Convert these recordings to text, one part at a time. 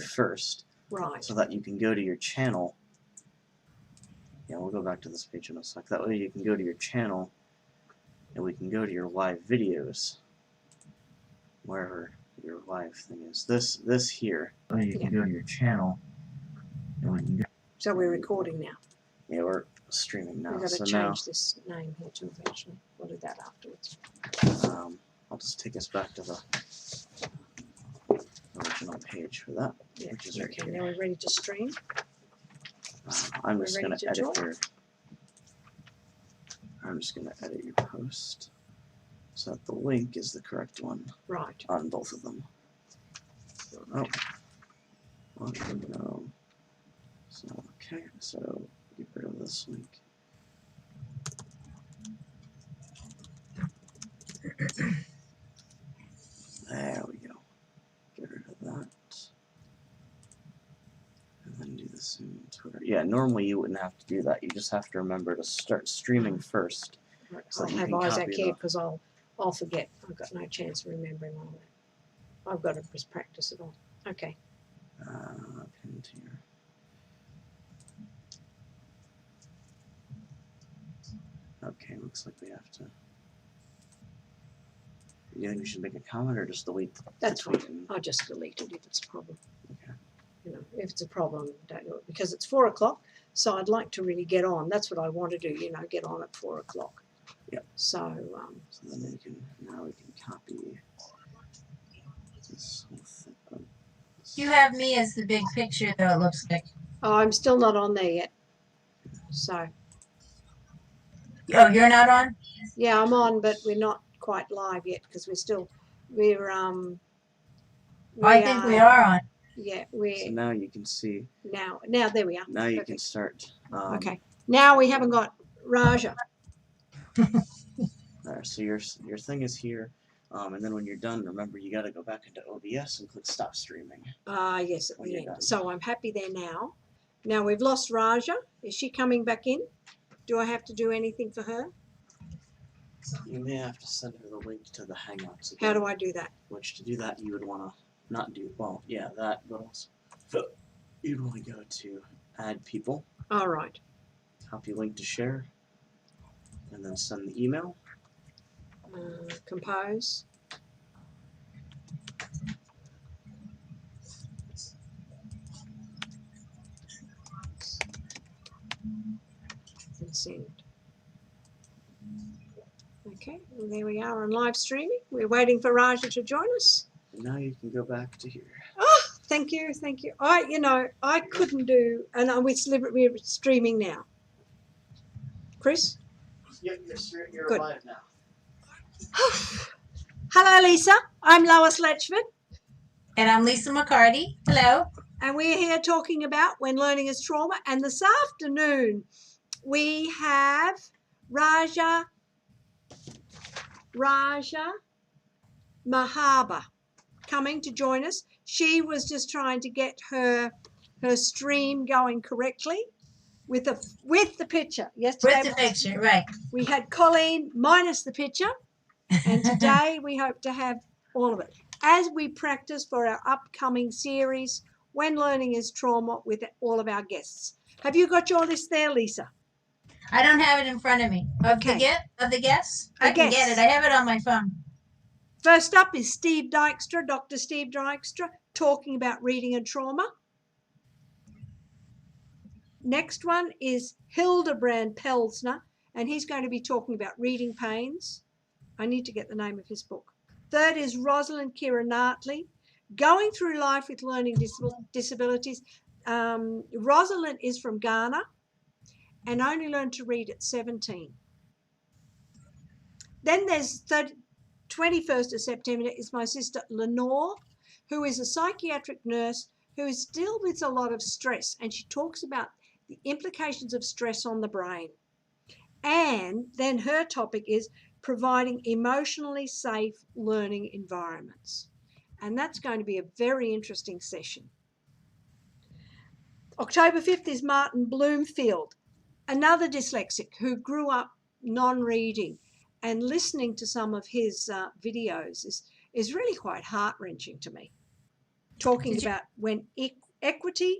first. Right. So that you can go to your channel. Yeah, we'll go back to this page in a sec. That way you can go to your channel and we can go to your live videos. Wherever your live thing is. This here. Oh, you can go to your channel and we can go. So we're recording now. Yeah, we're streaming now. We've got to so change this name here to eventually. We'll do that afterwards. I'll just take us back to the original page for that, which is right here. Now we're ready to stream. I'm just going to edit your. I'm just going to edit your post so that the link is the correct one. Right. On both of them. Oh. No. So okay. So get rid of this link. There we go. Get rid of that. And then do the same Twitter. Yeah, normally you wouldn't have to do that. You just have to remember to start streaming first. Right. So I'll have Isaac here because I'll forget. I've got no chance of remembering all that. I've got to just practice it all. Okay. Pin to your. Okay, looks like we have to. You think we should make a comment or just delete? That's fine. I'll just delete it if it's a problem. Okay. You know, if it's a problem, don't do it because it's 4 o'clock. So I'd like to really get on. That's what I want to do. You know, get on at 4 o'clock. Yeah. So. So then we can copy this whole thing. You have me as the big picture, though. It looks like. Oh, I'm still not on there yet. So. Oh, you're not on? Yeah, I'm on, but we're not quite live yet because I think we are on. Yeah, so now you can see. Now there we are. Now you can start. Okay. Now we haven't got Raja. There, so your thing is here, and then when you're done, remember you got to go back into OBS and click Stop Streaming. Yes, at the end. So I'm happy there now. Now we've lost Raja. Is she coming back in? Do I have to do anything for her? You may have to send her the link to the Hangouts again. How do I do that? Which to do that you would want to not do, well, yeah, that, but also you'd want to go to Add People. All right. Copy link to share, and then send the email. Compose. And send. Okay, well, there we are on live streaming. We're waiting for Raja to join us. And now you can go back to here. Oh, thank you. I couldn't do, and we're streaming now. Chris? Yep, you're Good. live now. Hello, Lisa. I'm Lois Letchford. And I'm Lisa McCarty. Hello. And we're here talking about When Learning is Trauma. And this afternoon, we have Raja Mahaba coming to join us. She was just trying to get her stream going correctly with the picture. Yesterday, with the picture, right. We had Colleen minus the picture, and today we hope to have all of it as we practice for our upcoming series, When Learning is Trauma, with all of our guests. Have you got your list there, Lisa? I don't have it in front of me. Of the guests? I can get it. I have it on my phone. First up is Steve Dykstra, Dr. Steve Dykstra, talking about reading and trauma. Next one is Hildebrand Pelsner, and he's going to be talking about reading pains. I need to get the name of his book. Third is Rosalind Kira-Nartley, Going Through Life with Learning Disabilities. Rosalind is from Ghana and only learned to read at 17. Then there's 21st of September is my sister Lenore, who is a psychiatric nurse who is dealt with a lot of stress, and she talks about the implications of stress on the brain. And then her topic is providing emotionally safe learning environments. And that's going to be a very interesting session. October 5th is Martin Bloomfield, another dyslexic who grew up non-reading, and listening to some of his videos is really quite heart-wrenching to me. talking about when equality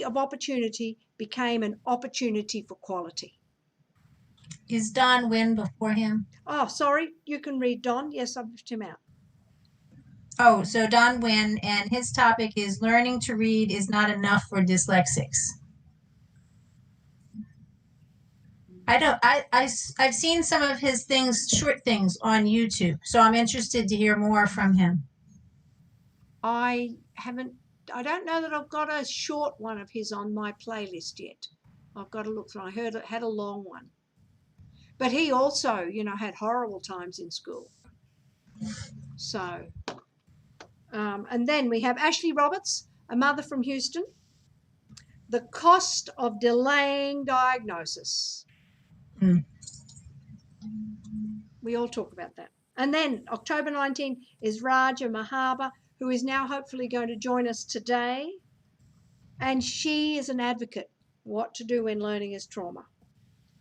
of opportunity became an opportunity for quality. Is Don Wynn before him? Oh, sorry. You can read Don. Yes, I've left him out. Oh, so Don Wynn, and his topic is learning to read is not enough for dyslexics. I've seen some of his things, short things on YouTube, so I'm interested to hear more from him. I don't know that I've got a short one of his on my playlist yet. I've got to look through. I heard it had a long one. But he also, had horrible times in school. So, and then we have Ashley Roberts, a mother from Houston. The cost of delaying diagnosis. We all talk about that. And then October 19 is Raja Mahaba, who is now hopefully going to join us today. And she is an advocate, what to do when learning is trauma.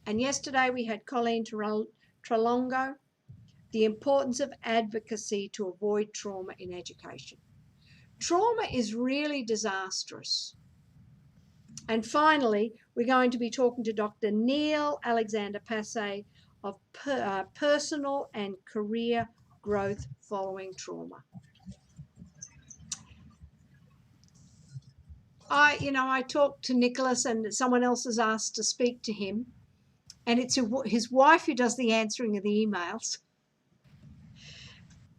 And yesterday we had Colleen Trelongo, the importance of advocacy to avoid trauma in education. Trauma is really disastrous. And finally, we're going to be talking to Dr. Neil Alexander Passay of personal and career growth following trauma. I talked to Nicholas, and someone else has asked to speak to him, and it's his wife who does the answering of the emails.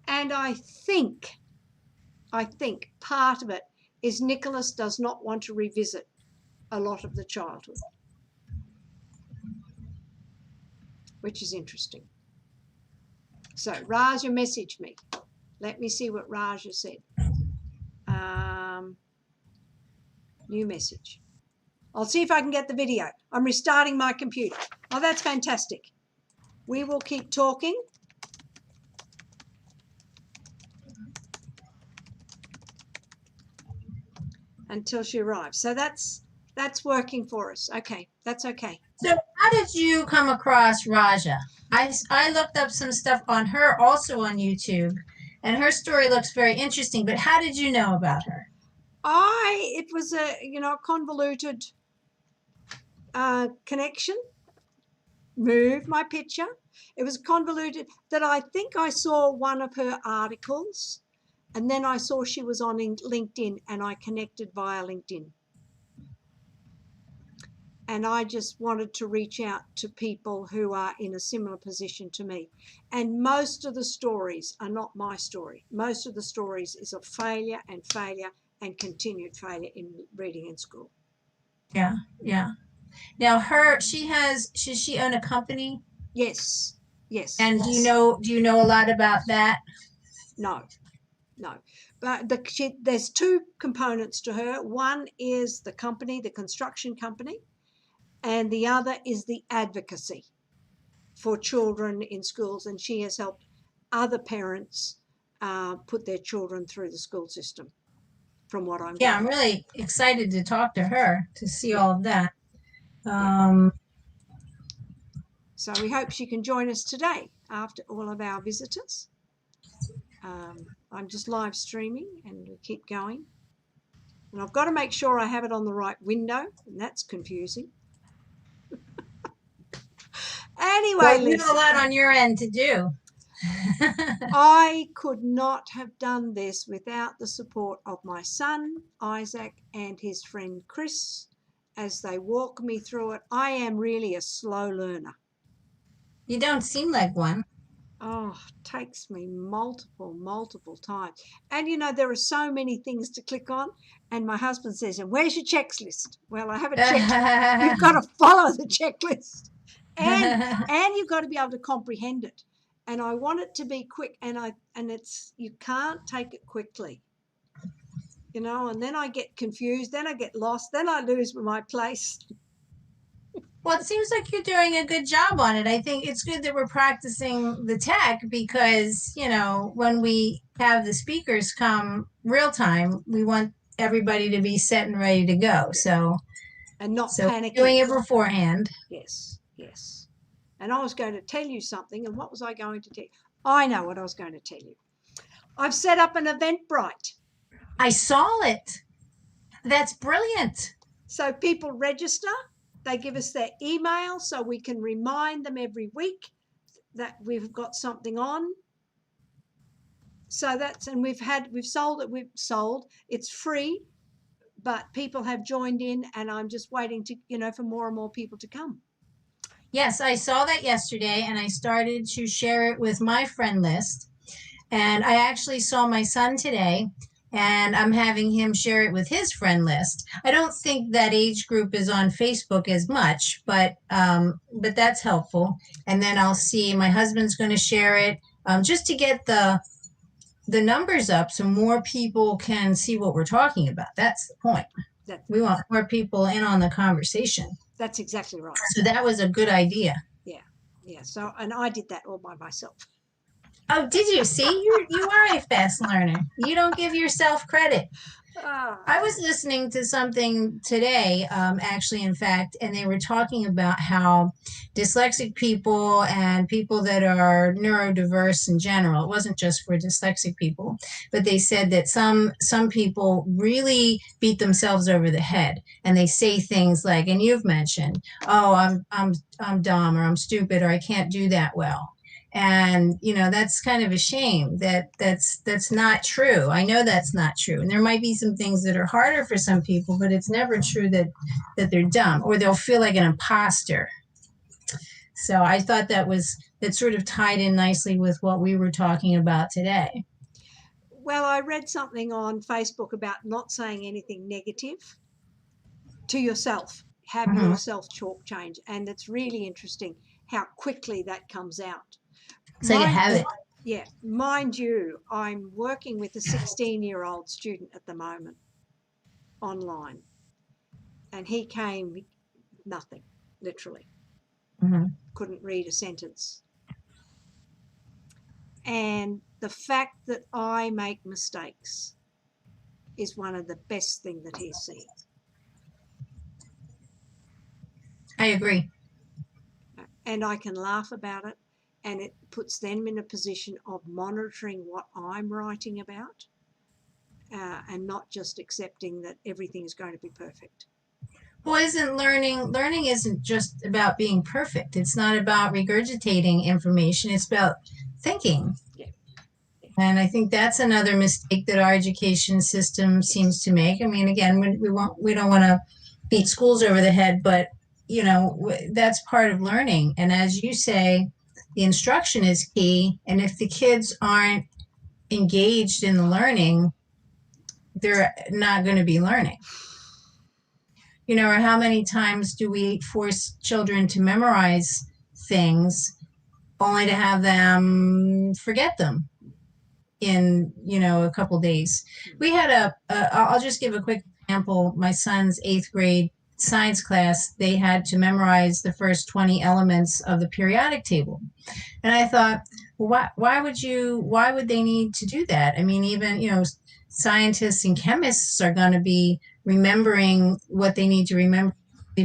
And I think part of it is Nicholas does not want to revisit a lot of the childhood, which is interesting. So Raja messaged me. Let me see what Raja said. New message. I'll see if I can get the video. I'm restarting my computer. Oh, that's fantastic. We will keep talking. Until she arrives. So that's working for us. Okay, that's okay. So how did you come across Raja? I looked up some stuff on her also on YouTube, and her story looks very interesting, but how did you know about her? It was a convoluted connection. Move my picture. It was convoluted that I think I saw one of her articles, and then I saw she was on LinkedIn, and I connected via LinkedIn. And I just wanted to reach out to people who are in a similar position to me. And most of the stories are not my story. Most of the stories is of failure and continued failure in reading in school. Yeah. Now does she own a company? Yes. And do you know a lot about that? No. But there's two components to her. One is the company, the construction company, and the other is the advocacy for children in schools. And she has helped other parents put their children through the school system, from what I'm I'm really excited to talk to her to see all of that. So we hope she can join us today after all of our visitors. I'm just live streaming, and we keep going. And I've got to make sure I have it on the right window, and that's confusing. Anyway, well, you have a lot on your end to do. I could not have done this without the support of my son, Isaac, and his friend, Chris, as they walk me through it. I am really a slow learner. You don't seem like one. Oh, it takes me multiple times. And, there are so many things to click on. And my husband says, and where's your checklist? Well, I have a checklist. You've got to follow the checklist. And you've got to be able to comprehend it. And I want it to be quick. And you can't take it quickly. And then I get confused. Then I get lost. Then I lose my place. Well, it seems like you're doing a good job on it. I think it's good that we're practicing the tech because, when we have the speakers come real time, we want everybody to be set and ready to go. So, and not panicking. Doing it beforehand. Yes. And I was going to tell you something. And what was I going to tell you? I know what I was going to tell you. I've set up an Eventbrite. I saw it. That's brilliant. So people register, they give us their email so we can remind them every week that we've got something on. So that's, and we've sold it, it's free, but people have joined in, and I'm just waiting to, for more and more people to come. Yes, I saw that yesterday, and I started to share it with my friend list. And I actually saw my son today, and I'm having him share it with his friend list. I don't think that age group is on Facebook as much, but that's helpful. And then I'll see my husband's going to share it, just to get the numbers up so more people can see what we're talking about. That's the point. We want more people in on the conversation. That's exactly right. So that was a good idea. Yeah. So, and I did that all by myself. Oh, did you? See, you are a fast learner. You don't give yourself credit. I was listening to something today, actually, in fact, and they were talking about how dyslexic people and people that are neurodiverse in general, it wasn't just for dyslexic people, but they said that some people really beat themselves over the head, and they say things like, and you've mentioned, oh, I'm dumb, or I'm stupid, or I can't do that well. And, that's kind of a shame that's not true. I know that's not true. And there might be some things that are harder for some people, but it's never true that they're dumb, or they'll feel like an imposter. So I thought that sort of tied in nicely with what we were talking about today. Well, I read something on Facebook about not saying anything negative to yourself. Have your self-talk change. And it's really interesting how quickly that comes out. So you have it. Yeah. Mind you, I'm working with a 16-year-old student at the moment online. And he came nothing, literally. Couldn't read a sentence. And the fact that I make mistakes is one of the best things that he's seen. I agree. And I can laugh about it. And it puts them in a position of monitoring what I'm writing about, and not just accepting that everything is going to be perfect. Well, isn't learning isn't just about being perfect. It's not about regurgitating information. It's about thinking. Yeah. And I think that's another mistake that our education system seems to make. I mean, again, we don't want to beat schools over the head, but that's part of learning. And as you say, the instruction is key. And if the kids aren't engaged in the learning, they're not going to be learning. Or how many times do we force children to memorize things only to have them forget them in, a couple days? We had I'll just give a quick example. My son's 8th grade science class, they had to memorize the first 20 elements of the periodic table. And I thought, well, why would they need to do that? I mean, even, scientists and chemists are going to be remembering what they need to remember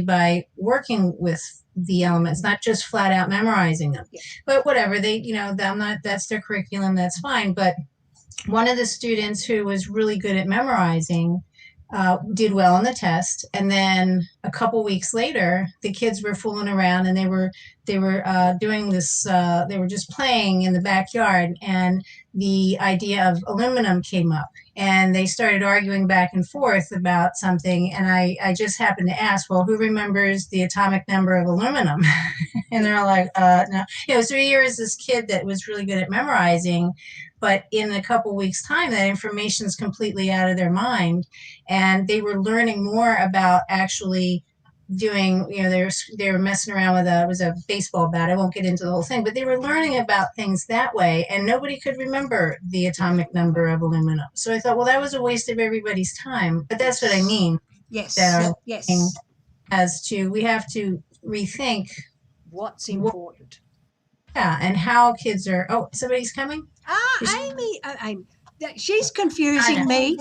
by working with the elements, not just flat out memorizing them. Yeah. But whatever, that's their curriculum, that's fine. But one of the students who was really good at memorizing did well on the test, and then a couple weeks later, the kids were fooling around, and they were doing this. They were just playing in the backyard, and the idea of aluminum came up, and they started arguing back and forth about something. And I just happened to ask, well, who remembers the atomic number of aluminum? And they're like, no. So here is this kid that was really good at memorizing, but in a couple weeks' time, that information is completely out of their mind. And they were learning more about actually doing, they were messing around with it was a baseball bat. I won't get into the whole thing, but they were learning about things that way, and nobody could remember the atomic number of aluminum. So I thought, well, that was a waste of everybody's time. But that's what I mean. Yes. That yes. We have to rethink what's important. And how kids are. Oh, somebody's coming? Amy. She's confusing me.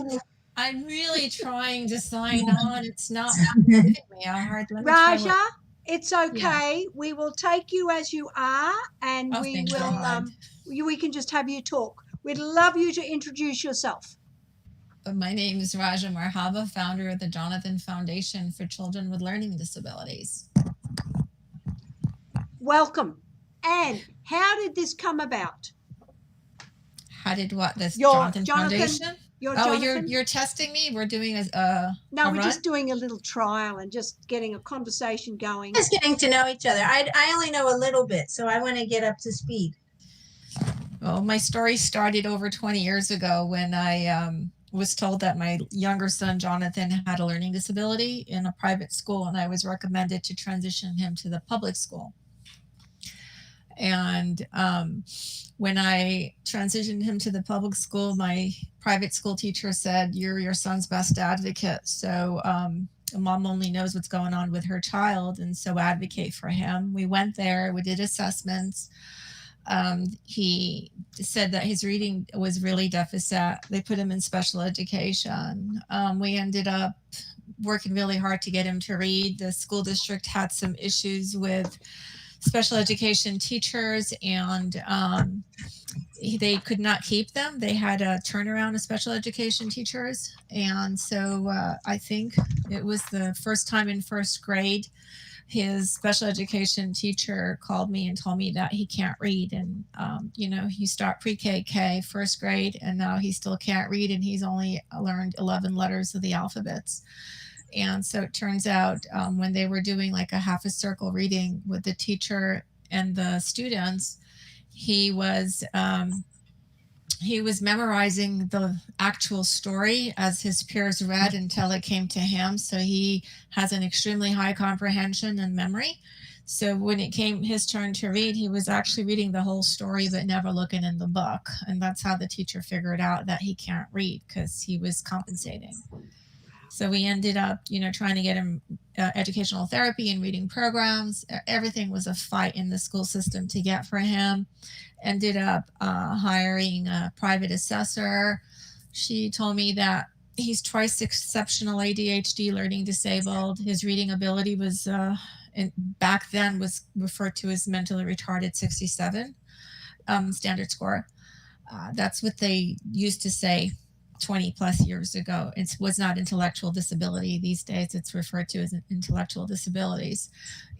I'm really trying to sign on. It's not giving me a hard time. Raja, it's okay. Yeah. We will take you as you are, and we will. We can just have you talk. We'd love you to introduce yourself. My name is Raja Mahaba, founder of the Jonathan Foundation for Children with Learning Disabilities. Welcome. And how did this come about? How did what? This Your Jonathan Jonathan, Foundation? your Oh, Jonathan? you're testing me? We're doing No, a we're run? just doing a little trial and just getting a conversation going. Just getting to know each other. I only know a little bit, so I want to get up to speed. Well, my story started over 20 years ago when I was told that my younger son, Jonathan, had a learning disability in a private school, and I was recommended to transition him to the public school. And when I transitioned him to the public school, my private school teacher said, "You're your son's best advocate. So mom only knows what's going on with her child, and so advocate for him." We went there, we did assessments. He said that his reading was really deficit. They put him in special education. We ended up working really hard to get him to read. The school district had some issues with special education teachers, and they could not keep them. They had a turnaround of special education teachers. And so I think it was the first time in first grade, his special education teacher called me and told me that he can't read. And, you start pre-K, first grade, and now he still can't read, and he's only learned 11 letters of the alphabets. And so it turns out when they were doing like a half a circle reading with the teacher and the students, he was memorizing the actual story as his peers read until it came to him. So he has an extremely high comprehension and memory. So when it came his turn to read, he was actually reading the whole story, but never looking in the book. And that's how the teacher figured out that he can't read, because he was compensating. So we ended up, trying to get him educational therapy and reading programs. Everything was a fight in the school system to get for him. Ended up hiring a private assessor. She told me that he's twice exceptional ADHD, learning disabled. His reading ability was, back then, was referred to as mentally retarded 67 standard score. That's what they used to say 20 plus years ago. It was not intellectual disability. These days it's referred to as intellectual disabilities.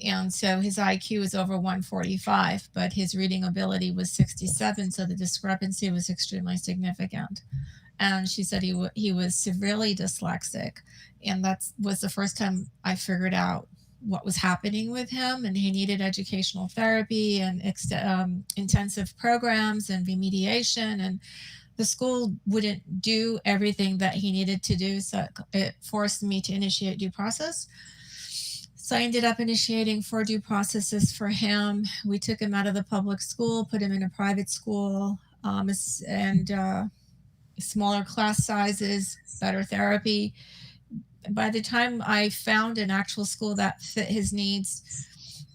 And so his IQ is over 145, but his reading ability was 67. So the discrepancy was extremely significant. And she said he was severely dyslexic. And that was the first time I figured out what was happening with him, and he needed educational therapy and intensive programs and remediation, and the school wouldn't do everything that he needed to do, so it forced me to initiate due process. So I ended up initiating 4 due processes for him. We took him out of the public school, put him in a private school, and smaller class sizes, better therapy. By the time I found an actual school that fit his needs,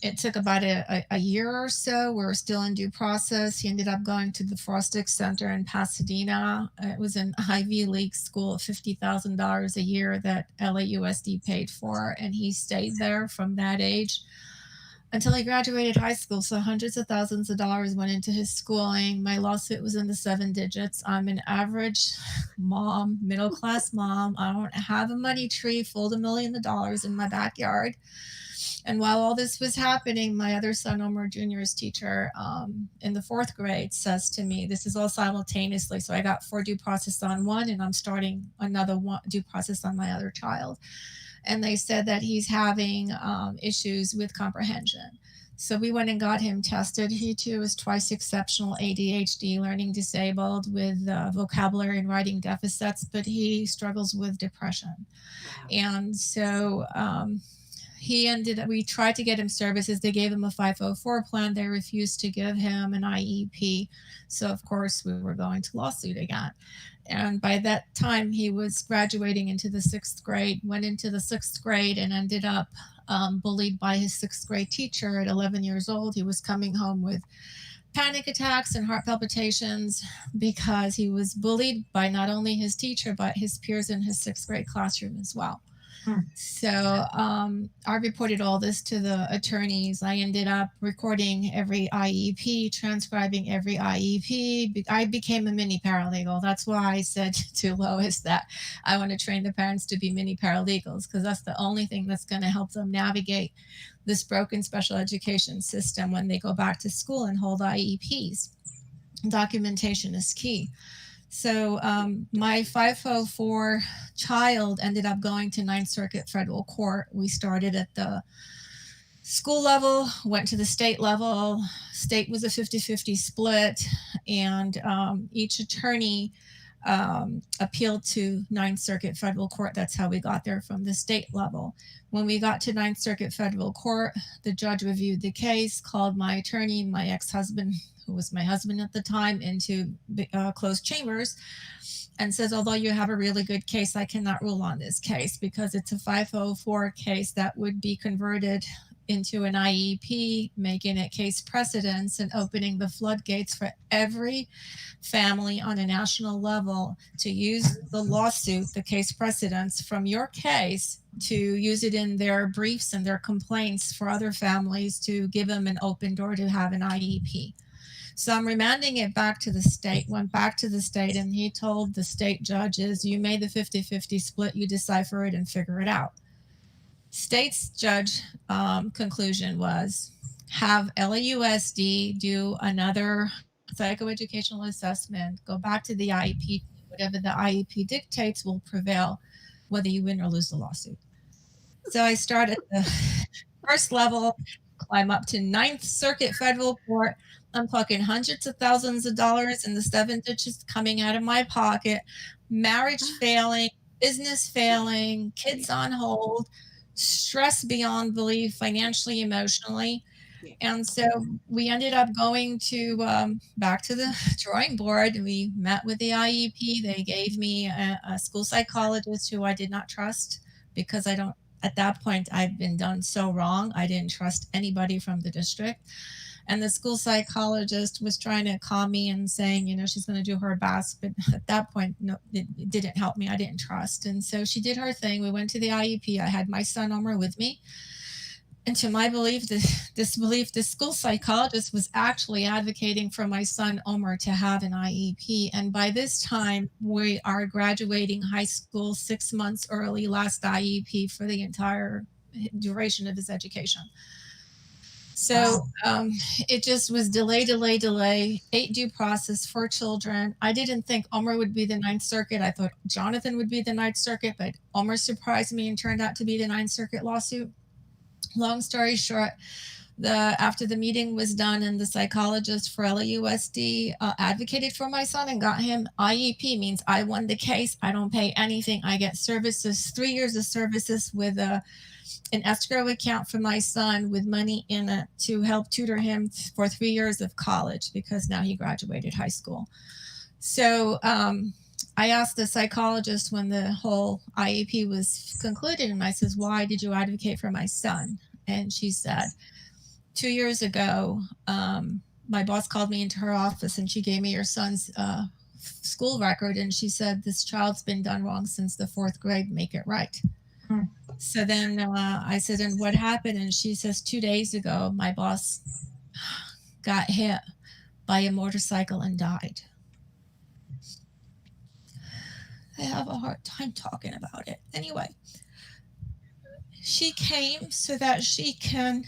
it took about a year or so. We were still in due process. He ended up going to the Frostick Center in Pasadena. It was an Ivy League school, $50,000 a year that LAUSD paid for, and he stayed there from that age until he graduated high school. So hundreds of thousands of dollars went into his schooling. My lawsuit was in the 7 digits. I'm an average mom, middle-class mom. I don't have a money tree full of millions of dollars in my backyard. And while all this was happening, my other son, Omar Jr.'s teacher in the 4th grade says to me, this is all simultaneously. So I got 4 due process on one, and I'm starting another due process on my other child. And they said that he's having issues with comprehension. So we went and got him tested. He too is twice exceptional ADHD, learning disabled with vocabulary and writing deficits, but he struggles with depression. And so we tried to get him services. They gave him a 504 plan. They refused to give him an IEP. So of course we were going to lawsuit again. And by that time he was graduating into the 6th grade, went into the 6th grade and ended up bullied by his 6th grade teacher at 11 years old. He was coming home with panic attacks and heart palpitations because he was bullied by not only his teacher, but his peers in his 6th grade classroom as well. So I reported all this to the attorneys. I ended up recording every IEP, transcribing every IEP. I became a mini paralegal. That's why I said to Lois that I want to train the parents to be mini paralegals, because that's the only thing that's going to help them navigate this broken special education system when they go back to school and hold IEPs. Documentation is key. So my 504 child ended up going to Ninth Circuit Federal Court. We started at the school level, went to the state level. State was a 50-50 split, and each attorney appealed to Ninth Circuit Federal Court. That's how we got there from the state level. When we got to Ninth Circuit Federal Court, the judge reviewed the case, called my attorney, my ex-husband, who was my husband at the time, into closed chambers, and says, although you have a really good case, I cannot rule on this case because it's a 504 case that would be converted into an IEP, making it case precedence and opening the floodgates for every family on a national level to use the lawsuit, the case precedence from your case, to use it in their briefs and their complaints for other families to give them an open door to have an IEP. So I'm remanding it back to the state, went back to the state, and he told the state judges, you made the 50-50 split, you decipher it and figure it out. State's judge conclusion was have LAUSD do another psychoeducational assessment, go back to the IEP, whatever the IEP dictates will prevail, whether you win or lose the lawsuit. So I start at the first level, climb up to Ninth Circuit Federal Court. I'm talking hundreds of thousands of dollars in the 7 digits coming out of my pocket, marriage failing, business failing, kids on hold, stress beyond belief, financially, emotionally. And so we ended up going to back to the drawing board. We met with the IEP. They gave me a school psychologist who I did not trust because I don't, at that point, I've been done so wrong. I didn't trust anybody from the district. And the school psychologist was trying to calm me and saying, you know, she's going to do her best. But at that point, no, it didn't help me. I didn't trust. And so she did her thing. We went to the IEP. I had my son Omar with me. And to my belief, this school psychologist was actually advocating for my son Omar to have an IEP. And by this time, we are graduating high school 6 months early, last IEP for the entire duration of his education. So it just was delay, 8 due process for children. I didn't think Omar would be the Ninth Circuit. I thought Jonathan would be the Ninth Circuit, but Omar surprised me and turned out to be the Ninth Circuit lawsuit. Long story short, after the meeting was done and the psychologist for LAUSD advocated for my son and got him IEP, means I won the case. I don't pay anything. I get services, 3 years of services with an escrow account for my son with money in it to help tutor him for 3 years of college because now he graduated high school. So I asked the psychologist when the whole IEP was concluded, and I says, why did you advocate for my son? And she said, 2 years ago, my boss called me into her office and she gave me your son's school record. And she said, this child's been done wrong since the 4th grade, make it right. So then I said, and what happened? And she says, 2 days ago, my boss got hit by a motorcycle and died. I have a hard time talking about it. Anyway, she came so that she can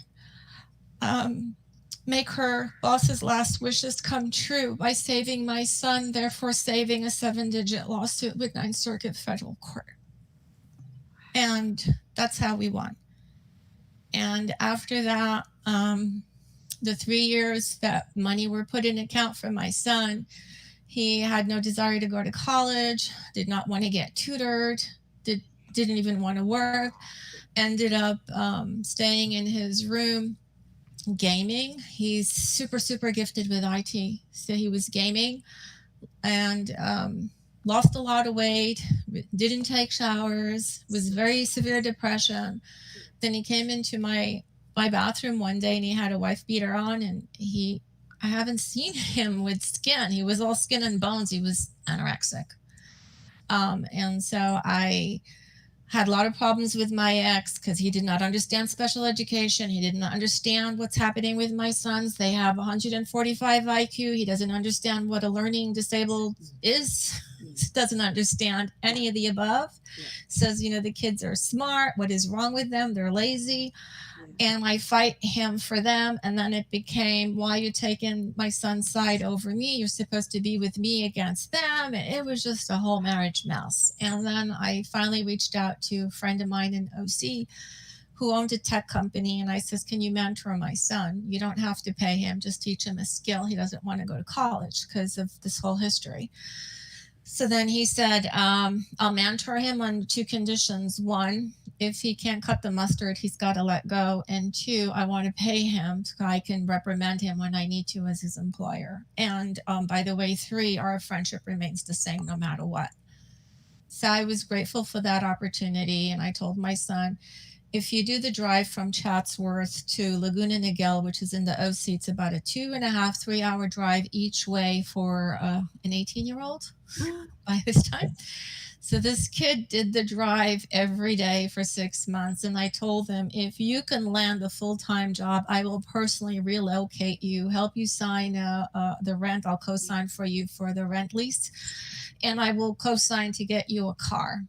make her boss's last wishes come true by saving my son, therefore saving a 7-digit lawsuit with Ninth Circuit Federal Court. And that's how we won. And after that, the 3 years that money were put in account for my son, he had no desire to go to college, did not want to get tutored, didn't even want to work, ended up staying in his room gaming. He's super, super gifted with IT. So he was gaming and lost a lot of weight, didn't take showers, was very severe depression. Then he came into my bathroom one day and he had a wife beater on, and I haven't seen him with skin. He was all skin and bones. He was anorexic. And so I had a lot of problems with my ex because he did not understand special education. He did not understand what's happening with my sons. They have 145 IQ. He doesn't understand what a learning disabled is. Doesn't understand any of the above. Says, the kids are smart. What is wrong with them? They're lazy. And I fight him for them. And then it became, why are you taking my son's side over me? You're supposed to be with me against them. And it was just a whole marriage mess. And then I finally reached out to a friend of mine in OC who owned a tech company. And I says, can you mentor my son? You don't have to pay him. Just teach him a skill. He doesn't want to go to college because of this whole history. So then he said, I'll mentor him on 2 conditions. 1, if he can't cut the mustard, he's got to let go. And 2, I want to pay him so I can reprimand him when I need to as his employer. And by the way, 3, our friendship remains the same no matter what. So I was grateful for that opportunity. And I told my son, if you do the drive from Chatsworth to Laguna Niguel, which is in the OC, it's about a 2.5, 3-hour drive each way for an 18-year-old by this time. So this kid did the drive every day for 6 months. And I told him, if you can land a full-time job, I will personally relocate you, help you sign the rent. I'll co-sign for you for the rent lease. And I will co-sign to get you a car.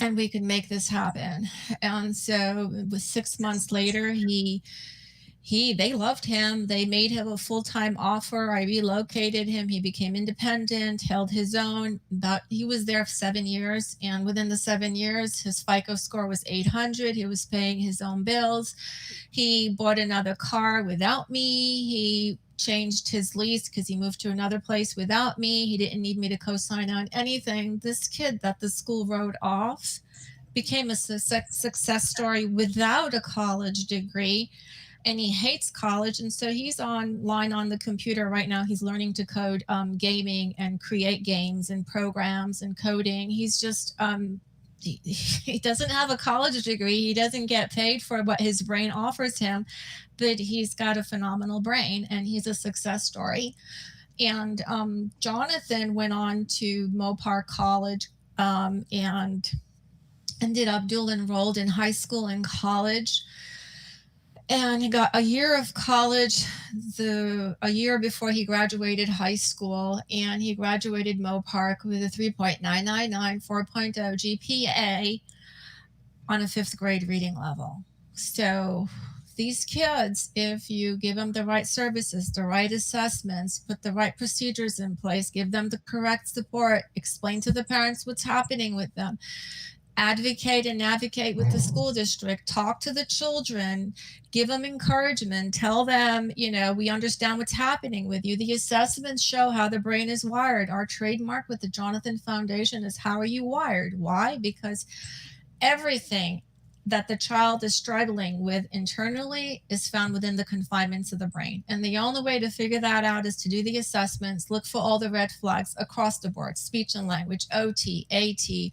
And we could make this happen. And so it was 6 months later, they loved him. They made him a full-time offer. I relocated him. He became independent, held his own. He was there for 7 years. And within the 7 years, his FICO score was 800. He was paying his own bills. He bought another car without me. He changed his lease because he moved to another place without me. He didn't need me to co-sign on anything. This kid that the school wrote off became a success story without a college degree, and he hates college. And so he's online on the computer right now. He's learning to code gaming and create games and programs and coding. He's just he doesn't have a college degree. He doesn't get paid for what his brain offers him, but he's got a phenomenal brain and he's a success story. And Jonathan went on to Mopar College and ended up dual enrolled in high school and college. And he got a year of college a year before he graduated high school, and he graduated Mopark with a 3.999 4.0 GPA on a 5th grade reading level. So these kids, if you give them the right services, the right assessments, put the right procedures in place, give them the correct support, explain to the parents what's happening with them, advocate and advocate with the school district, talk to the children, give them encouragement, tell them, we understand what's happening with you. The assessments show how the brain is wired. Our trademark with the Jonathan Foundation is how are you wired? Why? Because everything that the child is struggling with internally is found within the confinements of the brain. And the only way to figure that out is to do the assessments, look for all the red flags across the board, speech and language, OT, AT,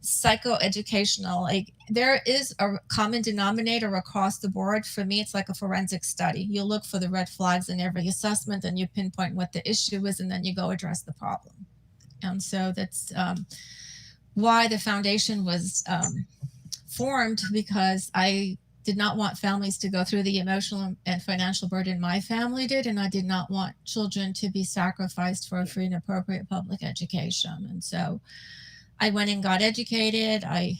psychoeducational. Like there is a common denominator across the board. For me, it's like a forensic study. You look for the red flags in every assessment and you pinpoint what the issue is, and then you go address the problem. And so that's why the foundation was formed, because I did not want families to go through the emotional and financial burden my family did, and I did not want children to be sacrificed for a free and appropriate public education. And so I went and got educated. I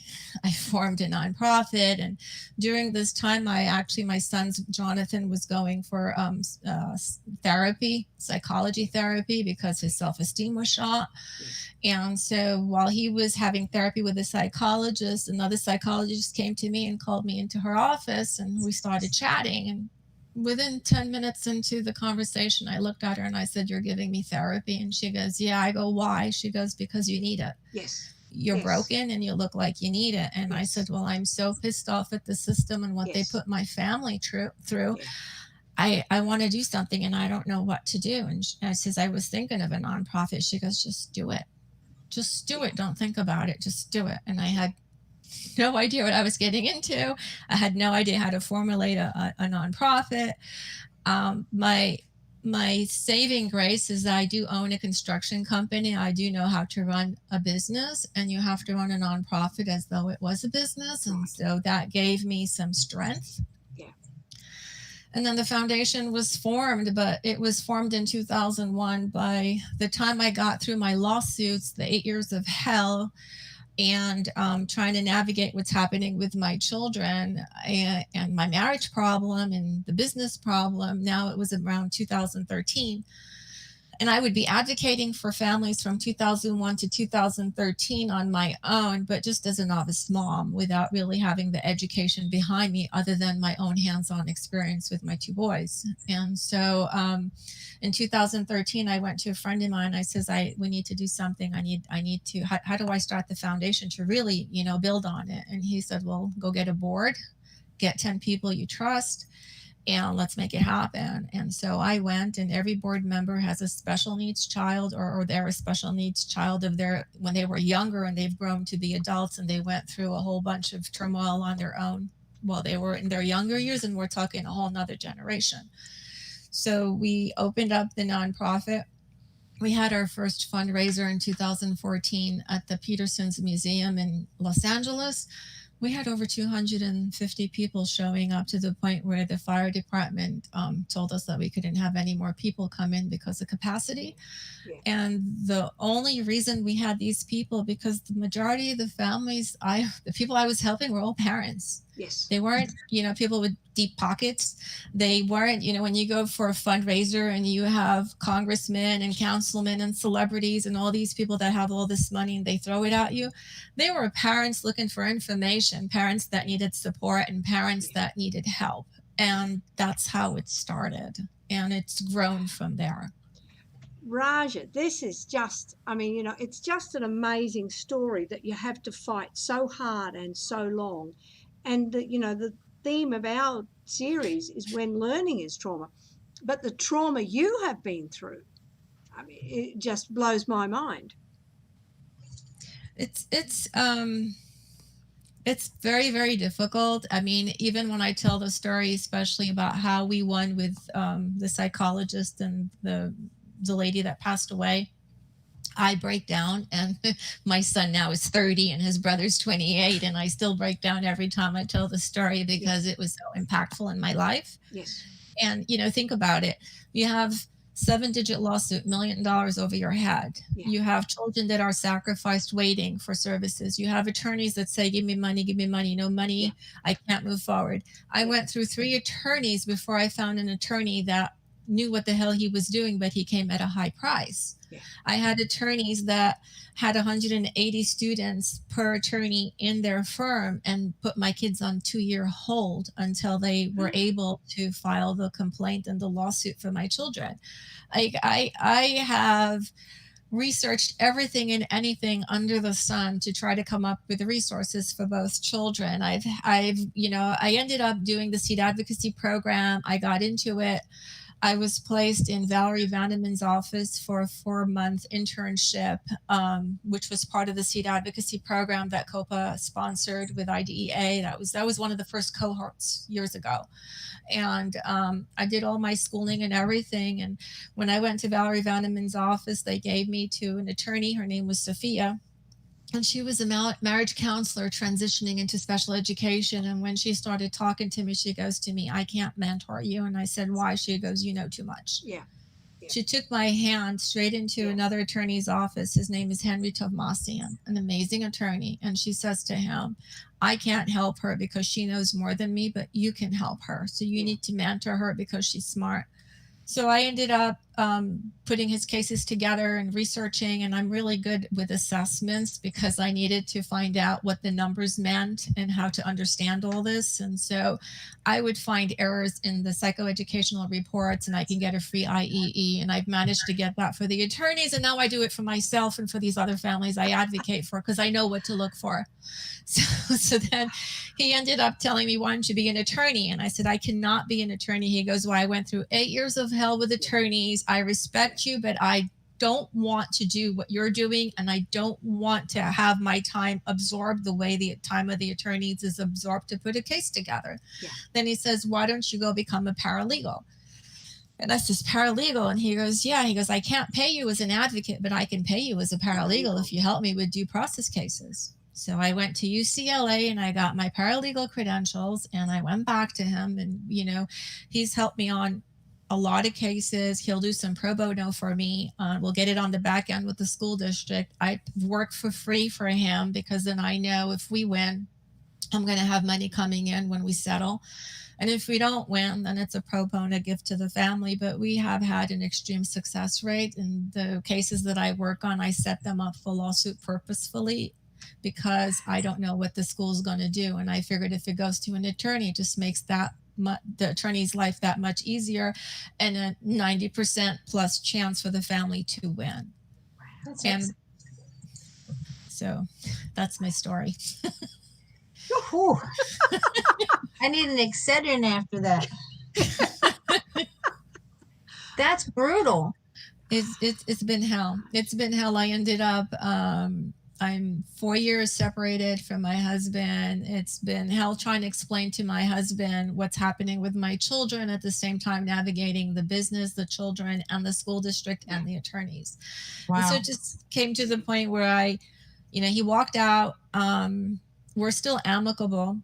formed a nonprofit, and during this time, my son's Jonathan was going for therapy, psychology therapy, because his self-esteem was shot. And so while he was having therapy with a psychologist, another psychologist came to me and called me into her office, and we started chatting. And within 10 minutes into the conversation, I looked at her and I said, "You're giving me therapy?" And she goes, "Yeah." I go, "Why?" She goes, "Because you need it. Yes. You're broken and you look like you need it." And I said, "Well, I'm so pissed off at the system and what they put my family through. I want to do something and I don't know what to do." And I says, "I was thinking of a nonprofit." She goes, "Just do it. Just do it. Don't think about it. Just do it." And I had no idea what I was getting into. I had no idea how to formulate a nonprofit. My my saving grace is that I do own a construction company. I do know how to run a business, and you have to run a nonprofit as though it was a business. And so that gave me some strength. Yeah. And then the foundation was formed, but it was formed in 2001. By the time I got through my lawsuits, the 8 years of hell, and trying to navigate what's happening with my children and my marriage problem and the business problem. Now it was around 2013. And I would be advocating for families from 2001 to 2013 on my own, but just as a novice mom without really having the education behind me other than my own hands-on experience with my two boys. And so in 2013, I went to a friend of mine. I says, we need to do something. I need to, how do I start the foundation to really, build on it? And he said, well, go get a board, get 10 people you trust, and let's make it happen. And so I went, and every board member has a special needs child, or they're a special needs child of their, when they were younger and they've grown to be adults and they went through a whole bunch of turmoil on their own while they were in their younger years. And we're talking a whole nother generation. So we opened up the nonprofit. We had our first fundraiser in 2014 at the Peterson's Museum in Los Angeles. We had over 250 people showing up, to the point where the fire department told us that we couldn't have any more people come in because of capacity. Yeah. And the only reason we had these people, because the majority of the families, the people I was helping were all parents. Yes. They weren't, people with deep pockets. They weren't, when you go for a fundraiser and you have congressmen and councilmen and celebrities and all these people that have all this money and they throw it at you. They were parents looking for information, parents that needed support, and parents that needed help. And that's how it started. And it's grown from there. Raja, this is just, it's just an amazing story that you have to fight so hard and so long. And, the theme of our series is when learning is trauma. But the trauma you have been through, it just blows my mind. It's very, very difficult. Even when I tell the story, especially about how we won with the psychologist and the lady that passed away, I break down. And my son now is 30 and his brother's 28, and I still break down every time I tell the story because it was so impactful in my life. Yes. And think about it. You have 7-digit lawsuit, $1 million over your head. Yeah. You have children that are sacrificed waiting for services. You have attorneys that say, give me money, no money. Yeah. I can't move forward. I went through 3 attorneys before I found an attorney that knew what the hell he was doing, but he came at a high price. Yeah. I had attorneys that had 180 students per attorney in their firm and put my kids on 2-year hold until they were able to file the complaint and the lawsuit for my children. I have researched everything and anything under the sun to try to come up with resources for both children. I ended up doing the seed advocacy program. I got into it. I was placed in Valerie Vandeman's office for a 4-month internship, which was part of the seed advocacy program that COPA sponsored with IDEA. That was one of the first cohorts years ago. And I did all my schooling and everything. And when I went to Valerie Vandeman's office, they gave me to an attorney. Her name was Sophia. And she was a marriage counselor transitioning into special education. And when she started talking to me, she goes to me, I can't mentor you. And I said, why? She goes, you know too much. Yeah. She took my hand straight into another attorney's office. His name is Henry Tovmasian, an amazing attorney. And she says to him, I can't help her because she knows more than me, but you can help her. So you need to mentor her because she's smart. So I ended up putting his cases together and researching, and I'm really good with assessments because I needed to find out what the numbers meant and how to understand all this. And so I would find errors in the psychoeducational reports, and I can get a free IEE, and I've managed to get that for the attorneys, and now I do it for myself and for these other families I advocate for because I know what to look for. So then he ended up telling me, why don't you be an attorney? And I said, I cannot be an attorney. He goes, well, I went through 8 years of hell with attorneys. I respect you, but I don't want to do what you're doing. And I don't want to have my time absorbed the way the time of the attorneys is absorbed to put a case together. Yeah. Then he says, why don't you go become a paralegal? And I says, paralegal. And he goes, yeah. He goes, I can't pay you as an advocate, but I can pay you as a paralegal if you help me with due process cases. So I went to UCLA and I got my paralegal credentials, and I went back to him, and, you know, he's helped me on a lot of cases. He'll do some pro bono for me. We'll get it on the back end with the school district. I work for free for him because then I know if we win, I'm going to have money coming in when we settle. And if we don't win, then it's a pro bono gift to the family. But we have had an extreme success rate. And the cases that I work on, I set them up for lawsuit purposefully because I don't know what the school is going to do. And I figured if it goes to an attorney, it just makes that the attorney's life that much easier, and a 90% plus chance for the family to win. That's And excellent. so that's my story. Whew. I need an Excedrin after that. That's brutal. It's been hell. It's been hell. I ended up I'm 4 years separated from my husband. It's been hell trying to explain to my husband what's happening with my children, at the same time navigating the business, the children, and the school district and the attorneys. Wow. And so it just came to the point where he walked out. We're still amicable,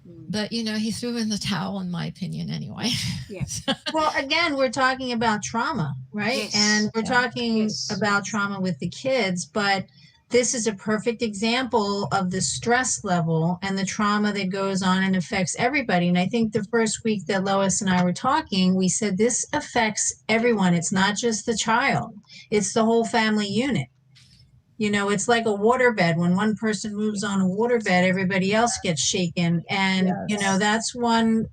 but, he threw in the towel, in my opinion, anyway. Yes. Well, again, we're talking about trauma, right? Yes. And we're talking Yes. about trauma with the kids, but this is a perfect example of the stress level and the trauma that goes on and affects everybody. And I think the first week that Lois and I were talking, we said this affects everyone. It's not just the child, it's the whole family unit. It's like a waterbed. When one person moves on a waterbed, everybody else gets shaken. And, Yes. that's one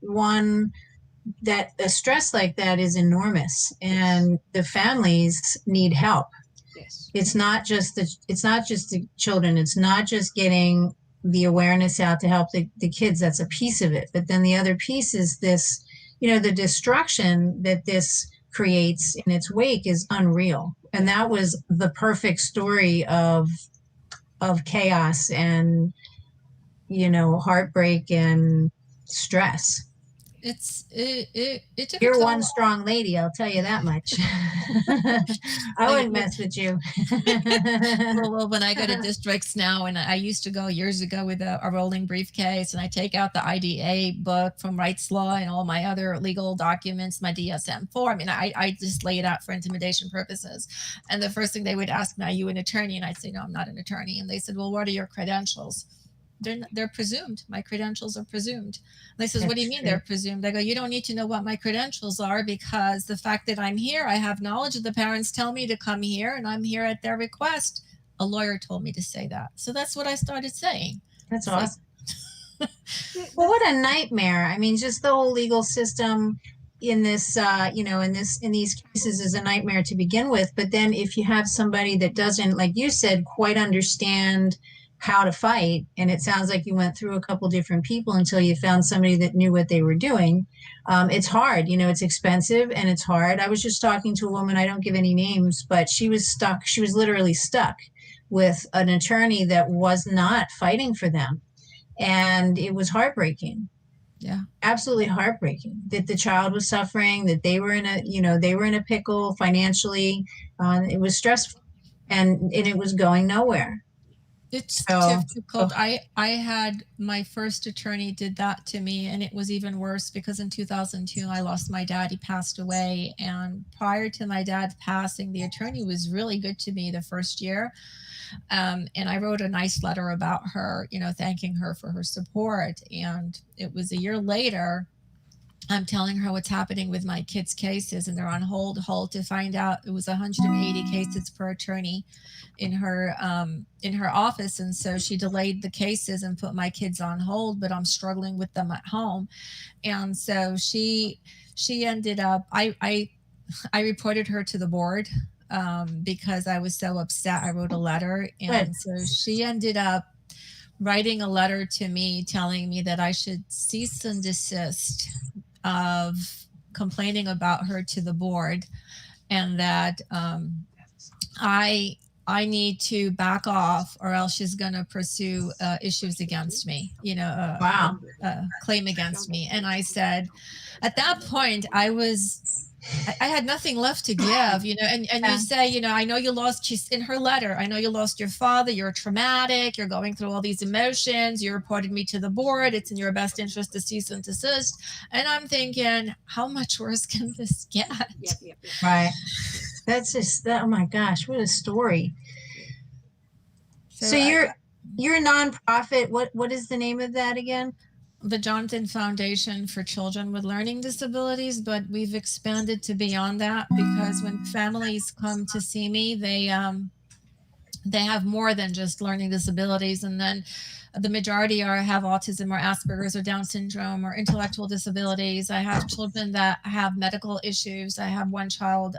that a stress like that is enormous, and the families need help. Yes. It's not just the children. It's not just getting the awareness out to help the kids. That's a piece of it. But then the other piece is this, the destruction that this creates in its wake is unreal. And that was the perfect story of chaos and, heartbreak and stress. It took You're a one strong lady, I'll tell you that much. I wouldn't mess with you. well, when I go to districts now, and I used to go years ago with a rolling briefcase, and I take out the IDA book from Rights Law and all my other legal documents, my DSM-4. I mean, I just lay it out for intimidation purposes. And the first thing they would ask me, are you an attorney? And I'd say, no, I'm not an attorney. And they said, well, what are your credentials? They're presumed. My credentials are presumed. And they says, what do you mean they're presumed? I go, you don't need to know what my credentials are, because the fact that I'm here, I have knowledge that the parents tell me to come here, and I'm here at their request. A lawyer told me to say that. So that's what I started saying. That's awesome. Well, what a nightmare. I mean, just the whole legal system in this, in these cases is a nightmare to begin with. But then if you have somebody that doesn't, like you said, quite understand how to fight, and it sounds like you went through a couple different people until you found somebody that knew what they were doing. It's hard, it's expensive and it's hard. I was just talking to a woman, I don't give any names, but she was stuck. She was literally stuck with an attorney that was not fighting for them. And it was heartbreaking. Yeah, absolutely heartbreaking that the child was suffering, that they were in a pickle financially. It was stressful, and it was going nowhere. It's difficult. I had my first attorney did that to me, and it was even worse because in 2002 I lost my dad. He passed away, and prior to my dad's passing, the attorney was really good to me the first year. And I wrote a nice letter about her, thanking her for her support. And it was a year later, I'm telling her what's happening with my kids' cases, and they're on hold to find out it was 180 cases per attorney in her office. And so she delayed the cases and put my kids on hold, but I'm struggling with them at home. And so she ended up, I reported her to the board because I was so upset. I wrote a letter, and so she ended up writing a letter to me telling me that I should cease and desist of complaining about her to the board, and that I need to back off, or else she's going to pursue issues against me, Wow. claim against me. And I said, at that point, I was I had nothing left to give, you know, and you say, you know, I know you lost, she's in her letter, I know you lost your father, you're traumatic, you're going through all these emotions, you reported me to the board, it's in your best interest to cease and desist. And I'm thinking, how much worse can this get? Yep. Right. That's just that. Oh my gosh, what a story. So you're a nonprofit. What is the name of that again? The Jonathan Foundation for Children with Learning Disabilities, but we've expanded to beyond that because when families come to see me, they have more than just learning disabilities, and then the majority have autism or Asperger's or Down syndrome or intellectual disabilities. I have children that have medical issues. I have one child,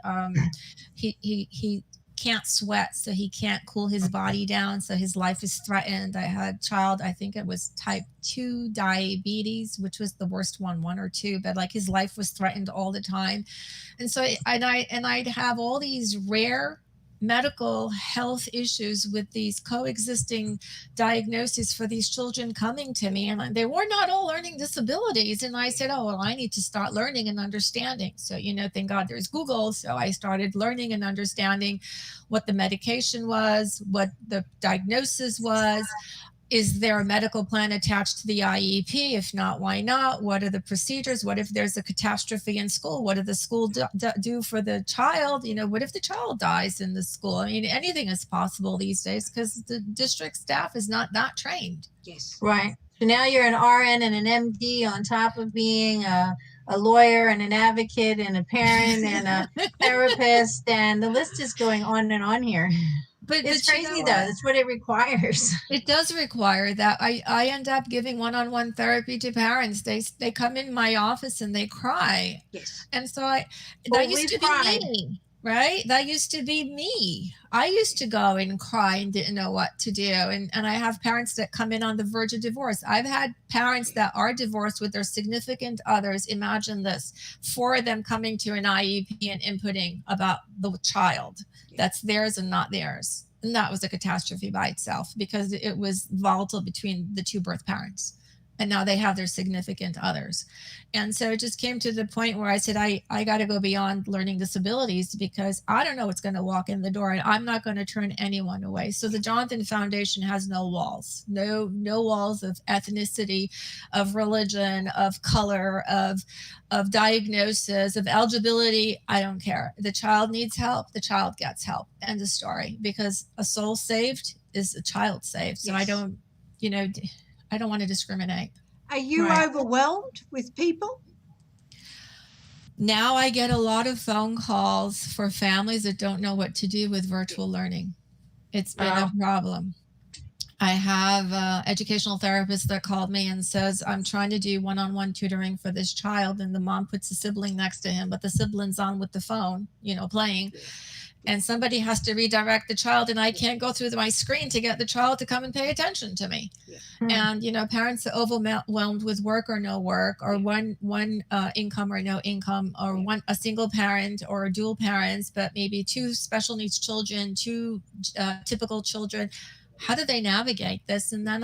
he can't sweat, so he can't cool his body down, so his life is threatened. I had a child, I think it was type 2 diabetes, which was the worst one or two, but like his life was threatened all the time. And so I'd have all these rare medical health issues with these coexisting diagnoses for these children coming to me, and they were not all learning disabilities. And I said, oh well, I need to start learning and understanding. So, you know, thank God there's Google. So I started learning and understanding what the medication was, what the diagnosis was. Is there a medical plan attached to the IEP? If not, why not? What are the procedures? What if there's a catastrophe in school? What does the school do for the child? You know, what if the child dies in the school? I mean, anything is possible these days because the district staff is not that trained. Yes. Right. So now you're an RN and an MD on top of being a lawyer and an advocate and a parent and a therapist, and the list is going on and on here. But it's crazy though. That's what it requires. It does require that. I end up giving one-on-one therapy to parents. They come in my office and they cry. Yes. And so that used to be me, right? That used to be me. I used to go and cry and didn't know what to do. And I have parents that come in on the verge of divorce. I've had parents that are divorced with their significant others. Imagine this, 4 of them coming to an IEP and inputting about the child that's theirs and not theirs. And that was a catastrophe by itself because it was volatile between the 2 birth parents. And now they have their significant others. And so it just came to the point where I said, I got to go beyond learning disabilities because I don't know what's going to walk in the door and I'm not going to turn anyone away. So the Jonathan Foundation has no walls, no walls of ethnicity, of religion, of color, of diagnosis, of eligibility. I don't care. The child needs help. The child gets help. End of story. Because a soul saved is a child saved. So yes. I don't want to discriminate. Are you overwhelmed with people? Now I get a lot of phone calls for families that don't know what to do with virtual learning. It's been a problem. I have educational therapists that called me and says, I'm trying to do one-on-one tutoring for this child, and the mom puts a sibling next to him, but the sibling's on with the phone, playing. And somebody has to redirect the child, and I can't go through my screen to get the child to come and pay attention to me. Yeah. And, parents are overwhelmed with work or no work, or one income or no income, or a single parent or dual parents, but maybe 2 special needs children, 2 typical children. How do they navigate this? And then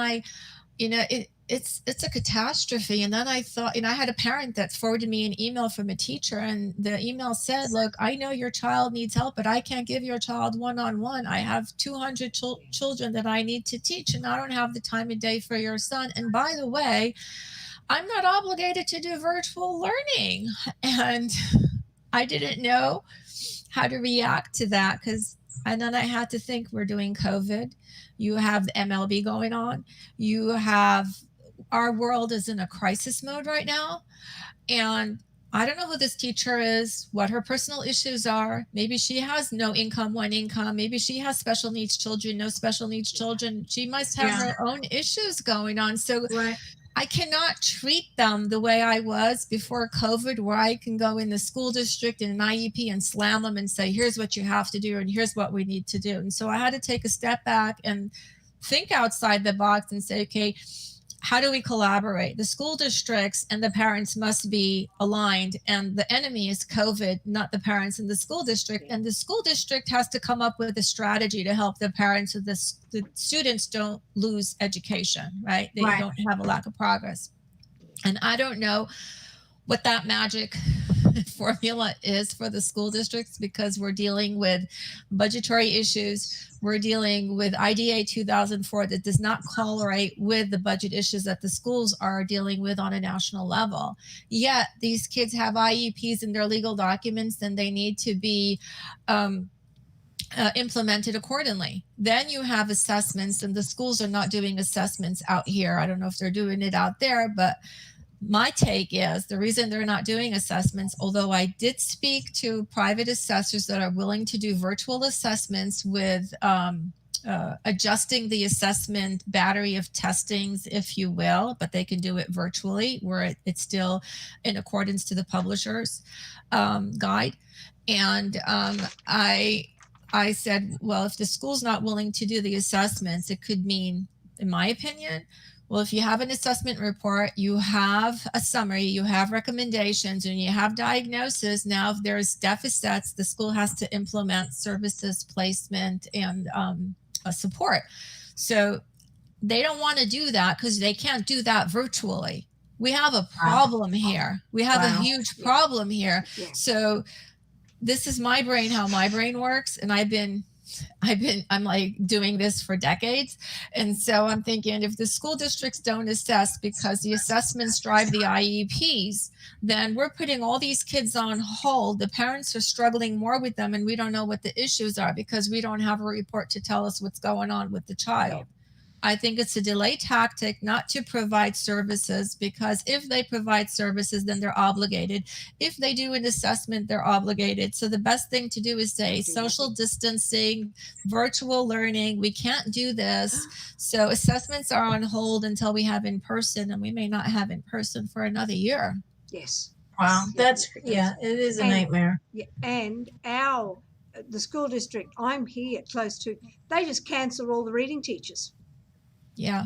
it's a catastrophe. And then I thought, I had a parent that forwarded me an email from a teacher, and the email said, look, I know your child needs help, but I can't give your child one-on-one. I have 200 children that I need to teach, and I don't have the time of day for your son. And by the way, I'm not obligated to do virtual learning. And I didn't know how to react to that and then I had to think, we're doing COVID. You have the MLB going on. You have, our world is in a crisis mode right now. And I don't know who this teacher is, what her personal issues are. Maybe she has no income, one income. Maybe she has special needs children, no special needs children. She must have her own issues going on. So I cannot treat them the way I was before COVID, where I can go in the school district in an IEP and slam them and say, here's what you have to do and here's what we need to do. And so I had to take a step back and think outside the box and say, okay, how do we collaborate? The school districts and the parents must be aligned, and the enemy is COVID, not the parents in the school district. And the school district has to come up with a strategy to help the parents so the students don't lose education, right? They don't have a lack of progress. And I don't know what that magic formula is for the school districts, because we're dealing with budgetary issues. We're dealing with IDA 2004 that does not correlate with the budget issues that the schools are dealing with on a national level. Yet these kids have IEPs in their legal documents, and they need to be implemented accordingly. Then you have assessments, and the schools are not doing assessments out here. I don't know if they're doing it out there, but my take is the reason they're not doing assessments, although I did speak to private assessors that are willing to do virtual assessments with adjusting the assessment battery of testings, if you will, but they can do it virtually where it's still in accordance to the publisher's guide. And I said, well, if the school's not willing to do the assessments, it could mean, in my opinion, well, if you have an assessment report, you have a summary, you have recommendations, and you have diagnosis. Now, if there's deficits, the school has to implement services, placement, and support. So they don't want to do that because they can't do that virtually. We have a problem here. We have a huge problem here. Yeah. So this is my brain, how my brain works. And I'm like doing this for decades. And so I'm thinking, if the school districts don't assess because the assessments drive the IEPs, then we're putting all these kids on hold. The parents are struggling more with them, and we don't know what the issues are because we don't have a report to tell us what's going on with the child. I think it's a delay tactic not to provide services, because if they provide services, then they're obligated. If they do an assessment, they're obligated. So the best thing to do is say social distancing, virtual learning. We can't do this. So assessments are on hold until we have in person, and we may not have in person for another year. Yes. Wow, that's it is a nightmare. Yeah, and the school district I'm here close to, they just cancelled all the reading teachers. Yeah.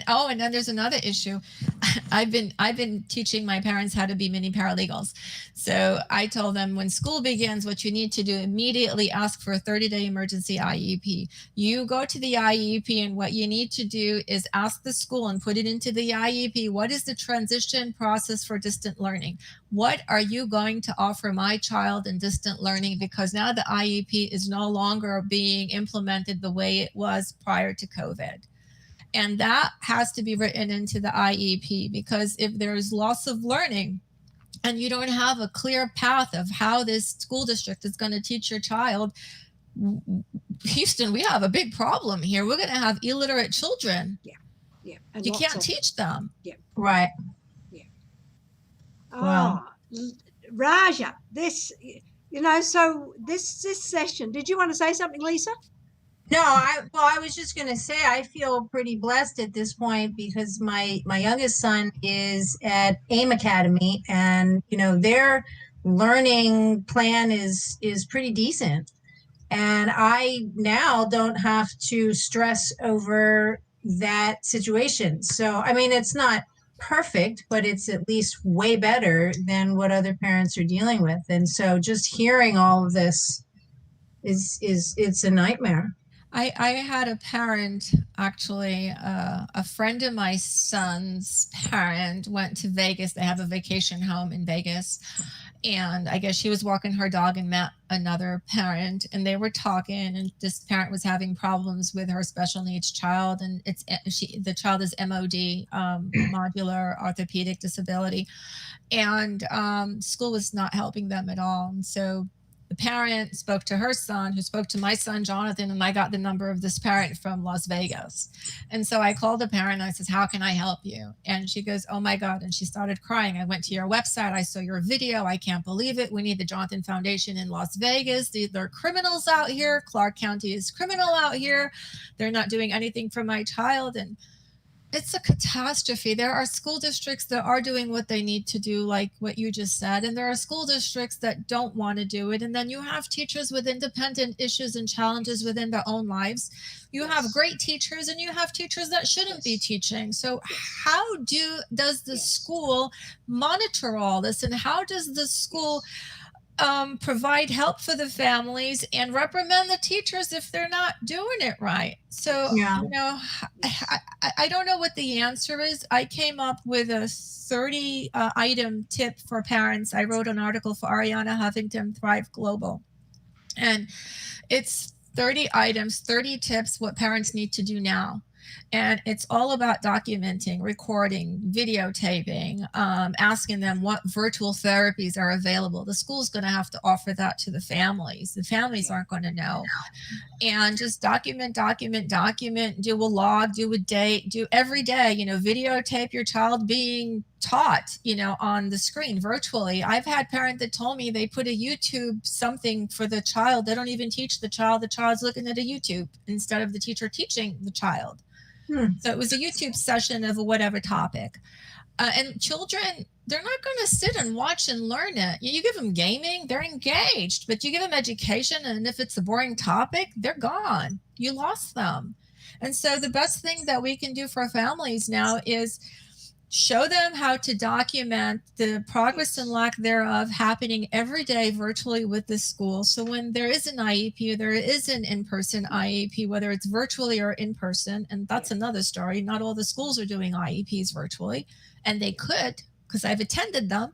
Oh, and then there's another issue. I've been teaching my parents how to be mini paralegals. So I told them, when school begins, what you need to do, immediately ask for a 30-day emergency IEP. You go to the IEP, and what you need to do is ask the school and put it into the IEP. What is the transition process for distant learning? What are you going to offer my child in distant learning? Because now the IEP is no longer being implemented the way it was prior to COVID. And that has to be written into the IEP, because if there's loss of learning and you don't have a clear path of how this school district is going to teach your child, Houston, we have a big problem here. We're going to have illiterate children. Yeah. And you can't teach them. Yeah. Right. Yeah. Wow. Raja, so this session, did you want to say something, Lisa? No, I was just going to say, I feel pretty blessed at this point because my youngest son is at AIM Academy, and their learning plan is pretty decent, and I now don't have to stress over that situation. So I mean, it's not perfect, but it's at least way better than what other parents are dealing with. And so just hearing all of this it's a nightmare. I had a parent, actually, a friend of my son's parent went to Vegas. They have a vacation home in Vegas. And I guess she was walking her dog and met another parent, and they were talking, and this parent was having problems with her special needs child. And the child is MOD, modular orthopedic disability. And school was not helping them at all. And so the parent spoke to her son, who spoke to my son, Jonathan, and I got the number of this parent from Las Vegas. And so I called the parent and I said, how can I help you? And she goes, oh my God. And she started crying. I went to your website. I saw your video. I can't believe it. We need the Jonathan Foundation in Las Vegas. They're criminals out here. Clark County is criminal out here. They're not doing anything for my child. And it's a catastrophe. There are school districts that are doing what they need to do, like what you just said, and there are school districts that don't want to do it. And then you have teachers with independent issues and challenges within their own lives. You have great teachers, and you have teachers that shouldn't be teaching. So how does the school monitor all this, and how does the school provide help for the families and reprimand the teachers if they're not doing it right. So, Yeah. you know, I don't know what the answer is. I came up with a 30 item tip for parents. I wrote an article for Ariana Huffington, Thrive Global. And it's 30 items, 30 tips, what parents need to do now. And it's all about documenting, recording, videotaping, asking them what virtual therapies are available. The school's going to have to offer that to the families. The families aren't going to know. And just document, do a log, do a date, do every day, you know, videotape your child being taught, you know, on the screen virtually. I've had parents that told me they put a YouTube something for the child. They don't even teach the child. The child's looking at a YouTube instead of the teacher teaching the child. So it was a YouTube session of whatever topic. And children, they're not going to sit and watch and learn it. You give them gaming, they're engaged, but you give them education, and if it's a boring topic, they're gone. You lost them. And so the best thing that we can do for families now is show them how to document the progress and lack thereof happening every day virtually with the school. So when there is an IEP, there is an in-person IEP, whether it's virtually or in person, and that's another story. Not all the schools are doing IEPs virtually, and they could, because I've attended them.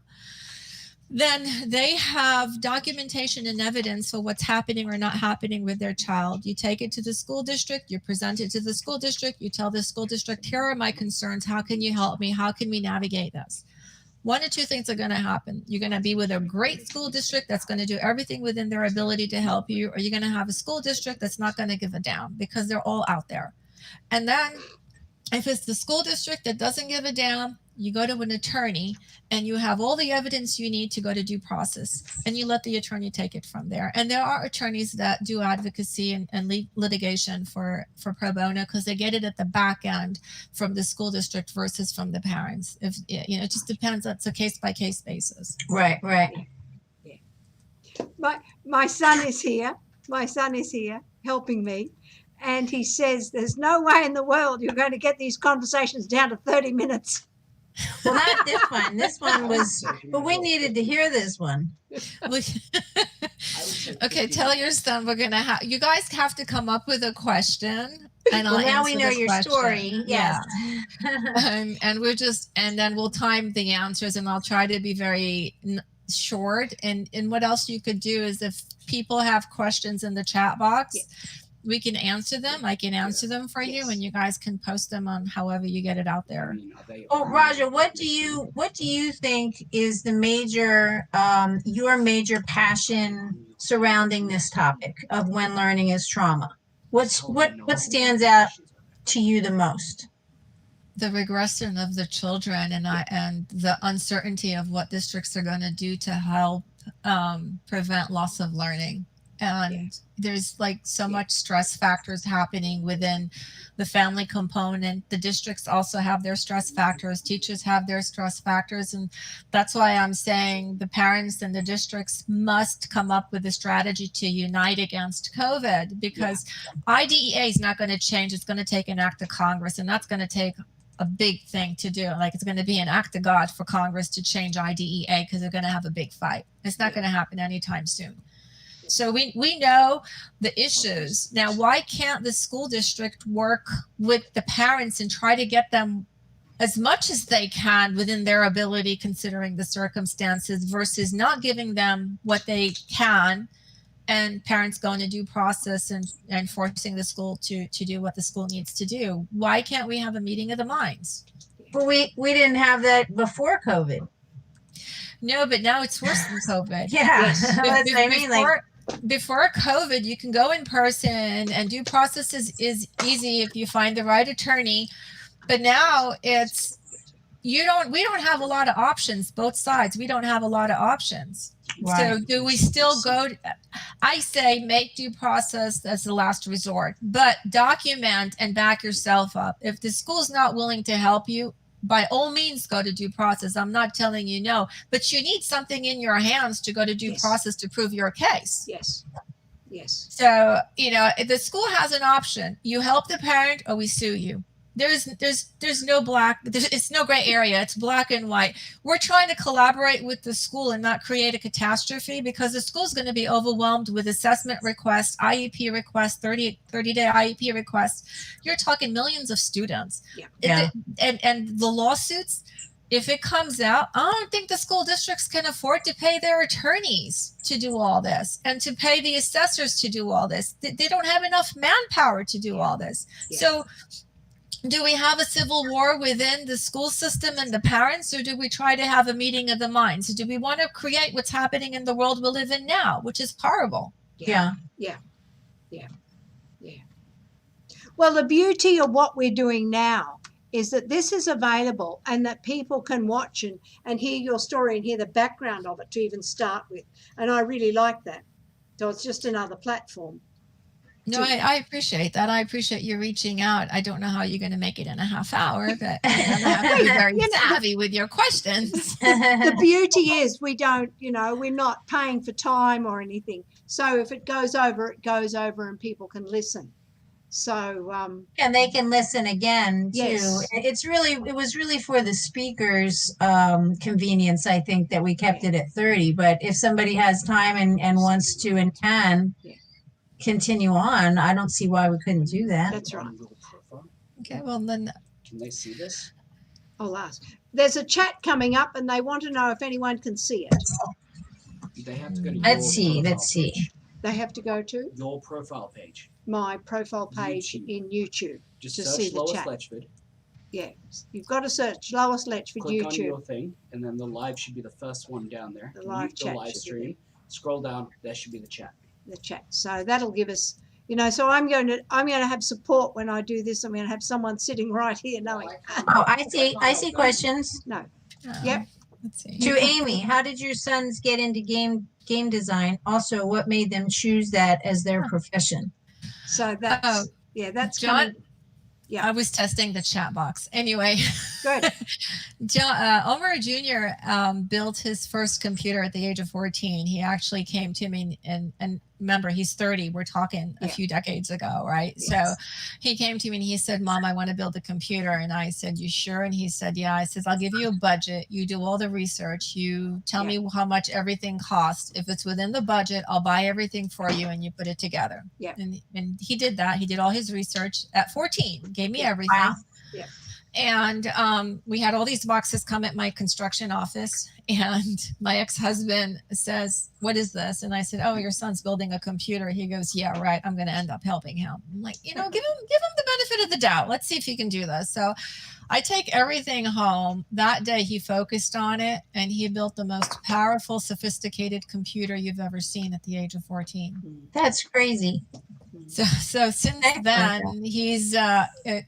Then they have documentation and evidence for what's happening or not happening with their child. You take it to the school district, you present it to the school district, you tell the school district, here are my concerns. How can you help me? How can we navigate this? One or two things are going to happen. You're going to be with a great school district that's going to do everything within their ability to help you, or you're going to have a school district that's not going to give a damn because they're all out there. And then if it's the school district that doesn't give a damn, you go to an attorney and you have all the evidence you need to go to due process, and you let the attorney take it from there. And there are attorneys that do advocacy and litigation for pro bono, because they get it at the back end from the school district versus from the parents. If you know, it just depends. That's a case by case basis. Right. My son is here. My son is here helping me. And he says, there's no way in the world you're going to get these conversations down to 30 minutes. Well, not this one. This one was, but we needed to hear this one. Okay, tell your son we're going to have, you guys have to come up with a question. And well, now we know your story. Yes. Yeah. And then we'll time the answers, and I'll try to be very short. And what else you could do is, if people have questions in the chat box, we can answer them. I can answer them for you, and you guys can post them on however you get it out there. Oh, Raja, what do you think is the major your major passion surrounding this topic of when learning is trauma? What stands out to you the most? The regression of the children and the uncertainty of what districts are going to do to help prevent loss of learning. And there's like so much stress factors happening within the family component. The districts also have their stress factors. Teachers have their stress factors. And that's why I'm saying the parents and the districts must come up with a strategy to unite against COVID, because IDEA is not going to change. It's going to take an act of Congress, and that's going to take a big thing to do. Like, it's going to be an act of God for Congress to change IDEA, because they're going to have a big fight. It's not going to happen anytime soon. So we know the issues. Now, why can't the school district work with the parents and try to get them as much as they can within their ability, considering the circumstances, versus not giving them what they can, and parents going to due process and forcing the school to do what the school needs to do? Why can't we have a meeting of the minds? Well, we didn't have that before COVID. No, but now it's worse than COVID. Yeah, that's what I mean. Before COVID, you can go in person, and due process is easy if you find the right attorney. But now we don't have a lot of options, both sides. We don't have a lot of options. Right. So do we still go? I say make due process as the last resort, but document and back yourself up. If the school's not willing to help you, by all means, go to due process. I'm not telling you no, but you need something in your hands to go to due process to prove your case. Yes. So, if the school has an option, you help the parent or we sue you. there's no black, it's no gray area. It's black and white. We're trying to collaborate with the school and not create a catastrophe, because the school's going to be overwhelmed with assessment requests, IEP requests, 30-day IEP requests. You're talking millions of students. Yeah. And the lawsuits, if it comes out, I don't think the school districts can afford to pay their attorneys to do all this and to pay the assessors to do all this. They don't have enough manpower to do all this. Yes. So do we have a civil war within the school system and the parents, or do we try to have a meeting of the minds? Do we want to create what's happening in the world we live in now, which is horrible? Yeah. Well, the beauty of what we're doing now is that this is available and that people can watch and hear your story and hear the background of it to even start with. And I really like that. So it's just another platform. No, I appreciate that. I appreciate you reaching out. I don't know how you're going to make it in a half hour, but you're going to have to be very savvy with your questions. The beauty is we don't, we're not paying for time or anything. So if it goes over, it goes over and people can listen. So and they can listen again too. Yes. It was really for the speakers convenience, I think, that we kept it at 30. But if somebody has time and wants to and can continue on, I don't see why we couldn't do that. That's right. Okay, well then, Can they see this? I'll ask. There's a chat coming up and they want to know if anyone can see it. They have to go to Let's see. They have to go to your profile page. my profile page YouTube. in YouTube. Just To search see the Lois chat. Letchford. Yeah, you've got to search Lois Letchford Click on your YouTube. thing, and then the live should be the first one down there. The live Mute chat the live should be stream. Scroll down. There should be the chat. The chat. So that'll give us, So I'm going to have support when I do this. I'm going to have someone sitting right here knowing. Oh, I see questions. No. oh, Yep. let's see. To Amy, how did your sons get into game design? Also, what made them choose that as their profession? So that's that's John, coming. Yeah. I was testing the chat box. Anyway, Good. Omar Jr. Built his first computer at the age of 14. He actually came to me and remember, he's 30. We're talking a few decades ago, right? Yes. So he came to me and he said, Mom, I want to build a computer. And I said, you sure? And he said, yeah. I says, I'll give you a budget. You do all the research. You tell me how much everything costs. If it's within the budget, I'll buy everything for you and you put it together. Yeah. And he did that. He did all his research at 14, gave me everything. Wow. Yeah. And we had all these boxes come at my construction office, and my ex-husband says, what is this? And I said, oh, your son's building a computer. He goes, yeah, right. I'm going to end up helping him. I'm like, give him the benefit of the doubt. Let's see if he can do this. So I take everything home. That day he focused on it, and he built the most powerful, sophisticated computer you've ever seen at the age of 14. That's crazy. So since then, he's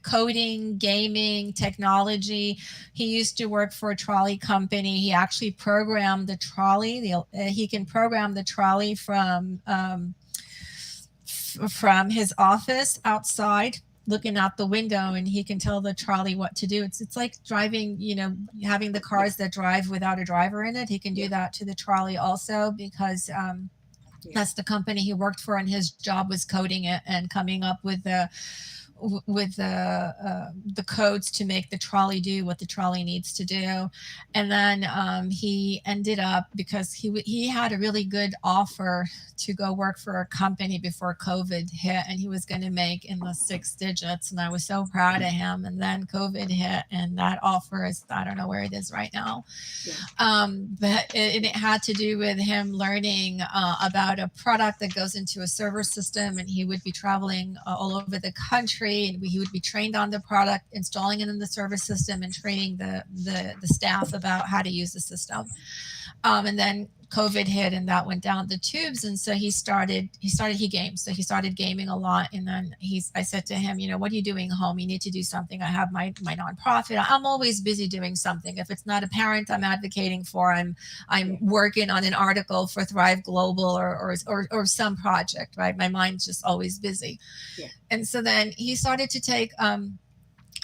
coding, gaming, technology. He used to work for a trolley company. He actually programmed the trolley. He can program the trolley from his office outside, looking out the window, and he can tell the trolley what to do. It's like driving, having the cars that drive without a driver in it. He can do that to the trolley also, because that's the company he worked for, and his job was coding it and coming up with the codes to make the trolley do what the trolley needs to do. And then he ended up, because he had a really good offer to go work for a company before COVID hit, and he was going to make in the 6 digits, and I was so proud of him. And then COVID hit, and that offer is, I don't know where it is right now. But it had to do with him learning about a product that goes into a server system, and he would be traveling all over the country, and he would be trained on the product, installing it in the server system, and training the staff about how to use the system. And then COVID hit, and that went down the tubes. And so he games. So he started gaming a lot. And then I said to him, what are you doing home? You need to do something. I have my nonprofit. I'm always busy doing something. If it's not a parent I'm advocating for, I'm working on an article for Thrive Global or some project, right? My mind's just always busy. Yeah. And so then he started to take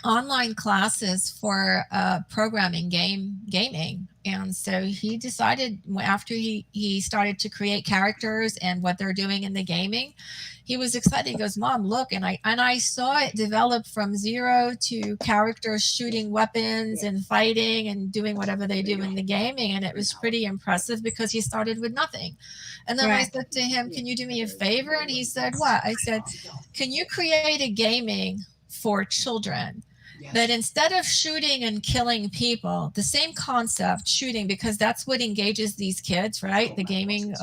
online classes for programming gaming. And so he decided, after he started to create characters and what they're doing in the gaming, he was excited. He goes, Mom, look. And I saw it develop from zero to characters shooting weapons and fighting and doing whatever they do in the gaming. And it was pretty impressive because he started with nothing. And then I said to him, can you do me a favor? And he said, what? I said, can you create a gaming for children that instead of shooting and killing people, the same concept, shooting, because that's what engages these kids, right? The gaming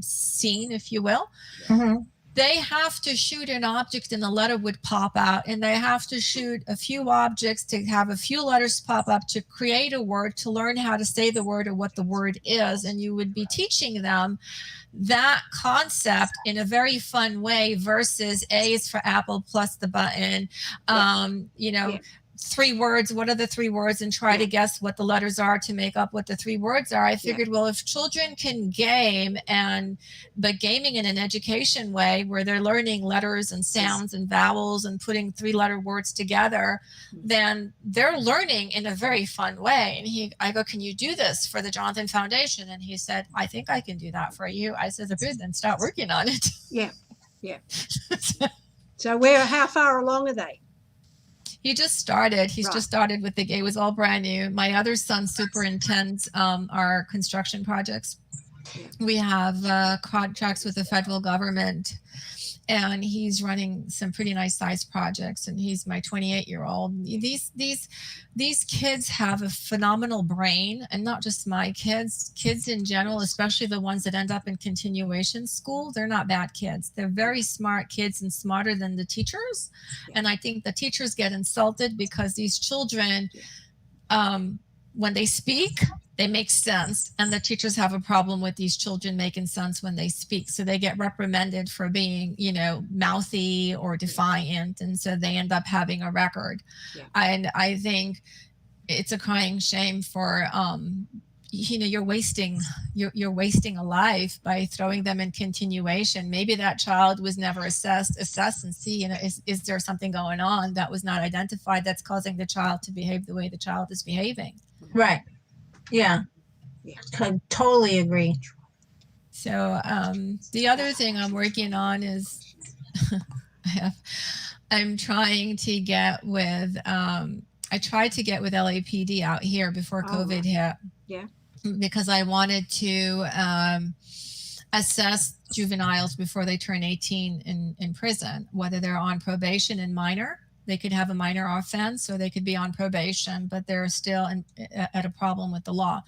scene, if you will. Mm-hmm. They have to shoot an object and the letter would pop out, and they have to shoot a few objects to have a few letters pop up to create a word, to learn how to say the word or what the word is. And you would be teaching them that concept in a very fun way versus A is for apple plus the button, you know, 3 words. What are the 3 words? And try to guess what the letters are to make up what the 3 words are. I figured, well, if children can game, but gaming in an education way where they're learning letters and sounds and vowels and putting 3-letter words together, then they're learning in a very fun way. And I go, can you do this for the Jonathan Foundation? And he said, I think I can do that for you. I said, good, then start working on it. Yeah. So how far along are they? He just started. He's just started with the game. It was all brand new. My other son superintends our construction projects. We have contracts with the federal government, and he's running some pretty nice sized projects. And he's my 28-year-old. These kids have a phenomenal brain, and not just my kids. Kids in general, especially the ones that end up in continuation school, they're not bad kids. They're very smart kids and smarter than the teachers. And I think the teachers get insulted because these children, when they speak, they make sense, and the teachers have a problem with these children making sense when they speak. So they get reprimanded for being, mouthy or defiant, and so they end up having a record. And I think it's a crying shame for you're wasting a life by throwing them in continuation. Maybe that child was never assess and see, is there something going on that was not identified that's causing the child to behave the way the child is behaving. Right. Yeah. I totally agree. So the other thing I'm working on is I'm trying to get with I tried to get with LAPD out here before COVID hit. Yeah. Because I wanted to assess juveniles before they turn 18 in prison, whether they're on probation and minor. They could have a minor offense, or they could be on probation, but they're still at a problem with the law.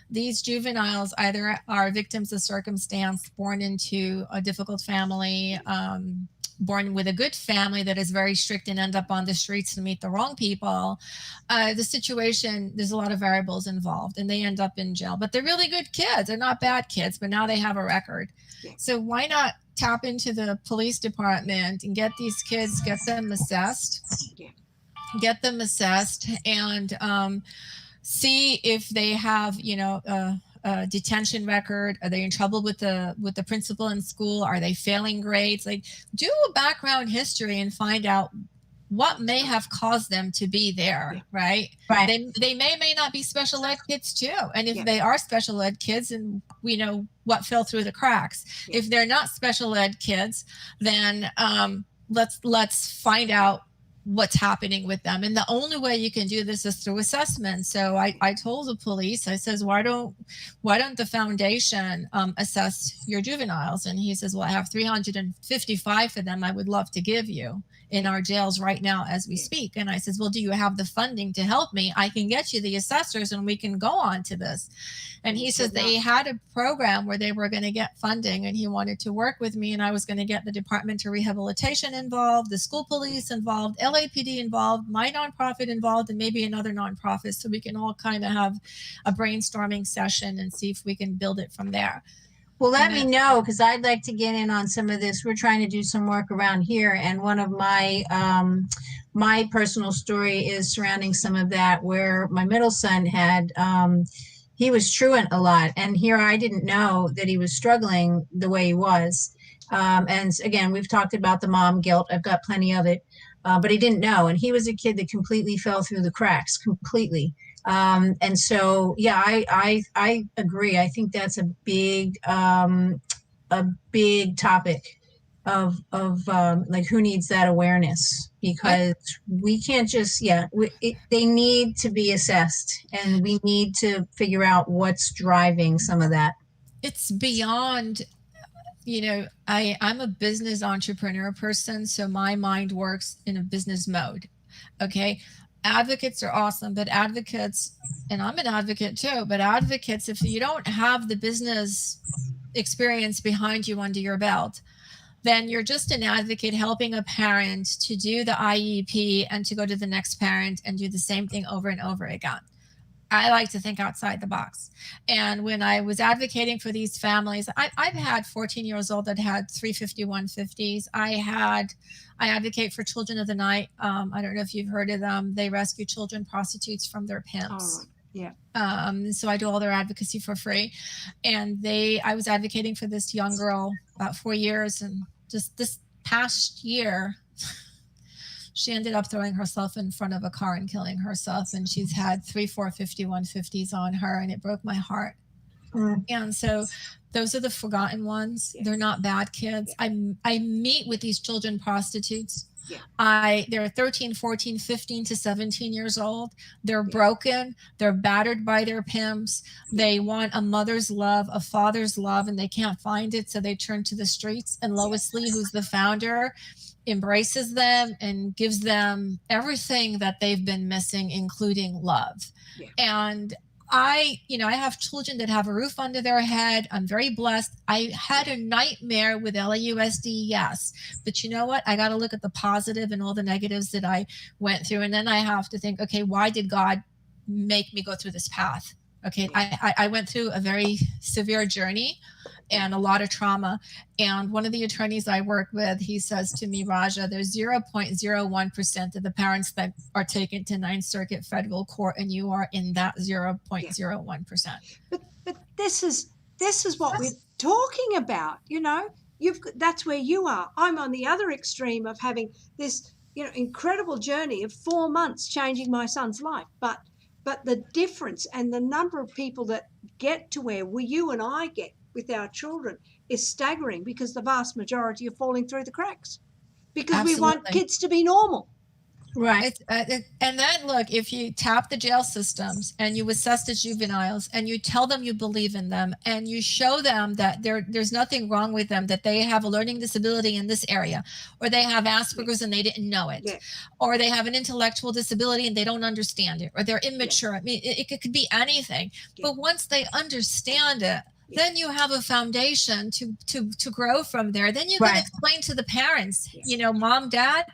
These juveniles either are victims of circumstance, born into a difficult family, born with a good family that is very strict and end up on the streets to meet the wrong people. The situation, there's a lot of variables involved, and they end up in jail. But they're really good kids. They're not bad kids, but now they have a record. Yeah. So why not tap into the police department and get these kids, get them assessed, and see if they have, a detention record. Are they in trouble with the principal in school? Are they failing grades? Like, do a background history and find out what may have caused them to be there, right? They may not be special ed kids too. And if they are special ed kids, and we know what fell through the cracks. If they're not special ed kids, then let's find out what's happening with them. And the only way you can do this is through assessment. So I told the police, I says, why don't the foundation assess your juveniles? And he says, well, I have 355 of them I would love to give you in our jails right now as we speak. And I says, well, do you have the funding to help me? I can get you the assessors and we can go on to this. And he says they had a program where they were going to get funding, and he wanted to work with me, and I was going to get the Department of Rehabilitation involved, the school police involved, LAPD involved, my nonprofit involved, and maybe another nonprofit, so we can all kind of have a brainstorming session and see if we can build it from there. Well, let me know, because I'd like to get in on some of this. We're trying to do some work around here, and one of my my personal story is surrounding some of that, where my middle son had he was truant a lot, and here I didn't know that he was struggling the way he was. And again, we've talked about the mom guilt. I've got plenty of it, but he didn't know, and he was a kid that completely fell through the cracks, completely. And so, yeah, I agree. I think that's a big topic of like who needs that awareness, because we can't just, they need to be assessed, and we need to figure out what's driving some of that. It's beyond, I'm a business entrepreneur person, so my mind works in a business mode. Okay. Advocates are awesome, but advocates, and I'm an advocate too, but advocates, if you don't have the business experience behind you under your belt, then you're just an advocate helping a parent to do the IEP and to go to the next parent and do the same thing over and over again. I like to think outside the box. And when I was advocating for these families, I've had 14 years old that had 35150s. I advocate for Children of the Night. I don't know if you've heard of them. They rescue children prostitutes from their pimps. Oh, yeah. So I do all their advocacy for free. And I was advocating for this young girl about 4 years. And just this past year, she ended up throwing herself in front of a car and killing herself. And she's had 3, 4, 5150s on her, and it broke my heart. And so those are the forgotten ones. They're not bad kids. I meet with these children prostitutes. They're 13, 14, 15 to 17 years old. They're broken. They're battered by their pimps. They want a mother's love, a father's love, and they can't find it. So they turn to the streets. And Lois Lee, who's the founder, embraces them and gives them everything that they've been missing, including love. And I have children that have a roof under their head. I'm very blessed. I had a nightmare with LAUSD, yes. But you know what? I got to look at the positive and all the negatives that I went through. And then I have to think, okay, why did God make me go through this path? Okay, I went through a very severe journey and a lot of trauma. And one of the attorneys I work with, he says to me, Raja, there's 0.01% of the parents that are taken to Ninth Circuit Federal Court, and you are in that 0.01%. But this is what we're talking about. That's where you are. I'm on the other extreme of having this, incredible journey of 4 months changing my son's life. But the difference and the number of people that get to where you and I get with our children is staggering, because the vast majority are falling through the cracks because we want kids to be normal. Right. And then look, if you tap the jail systems and you assess the juveniles and you tell them you believe in them and you show them that there's nothing wrong with them, that they have a learning disability in this area, or they have Asperger's and they didn't know it, or they have an intellectual disability and they don't understand it, or they're immature. I mean, it could be anything. But once they understand it, then you have a foundation to grow from there. Then you can explain to the parents, Mom, Dad,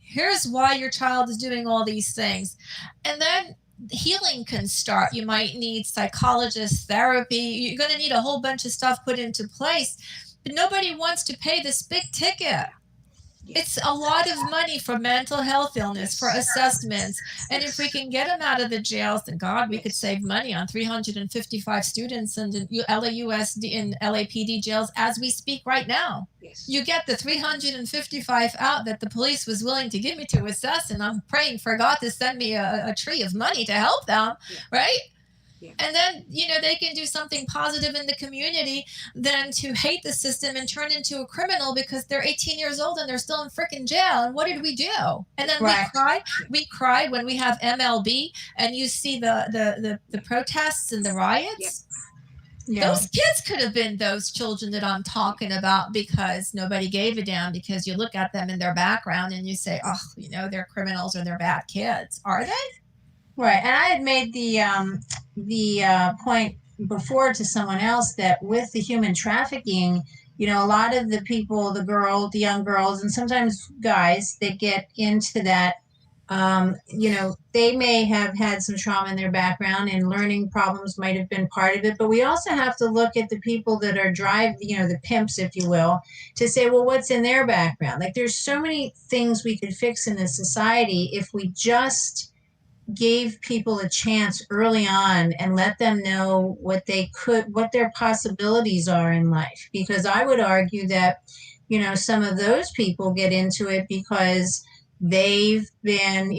here's why your child is doing all these things. And then healing can start. You might need psychologists, therapy. You're going to need a whole bunch of stuff put into place. But nobody wants to pay this big ticket. It's a lot of money for mental health illness, for assessments. And if we can get them out of the jails, then God, we could save money on 355 students in LAUSD and LAPD jails as we speak right now. You get the 355 out that the police was willing to give me to assess, and I'm praying for God to send me a tree of money to help them, right? And then, they can do something positive in the community than to hate the system and turn into a criminal because they're 18 years old and they're still in freaking jail. And what did we do? And then we cry when we have MLB and you see the protests and the riots. Those kids could have been those children that I'm talking about, because nobody gave a damn, because you look at them in their background and you say, oh, they're criminals or they're bad kids. Are they? Right. And I had made the point before to someone else that with the human trafficking, a lot of the people, the young girls, and sometimes guys that get into that, they may have had some trauma in their background, and learning problems might have been part of it. But we also have to look at the people that are the pimps, if you will, to say, well, what's in their background? Like, there's so many things we could fix in this society if we just gave people a chance early on and let them know what their possibilities are in life. Because I would argue that, some of those people get into it because they've been,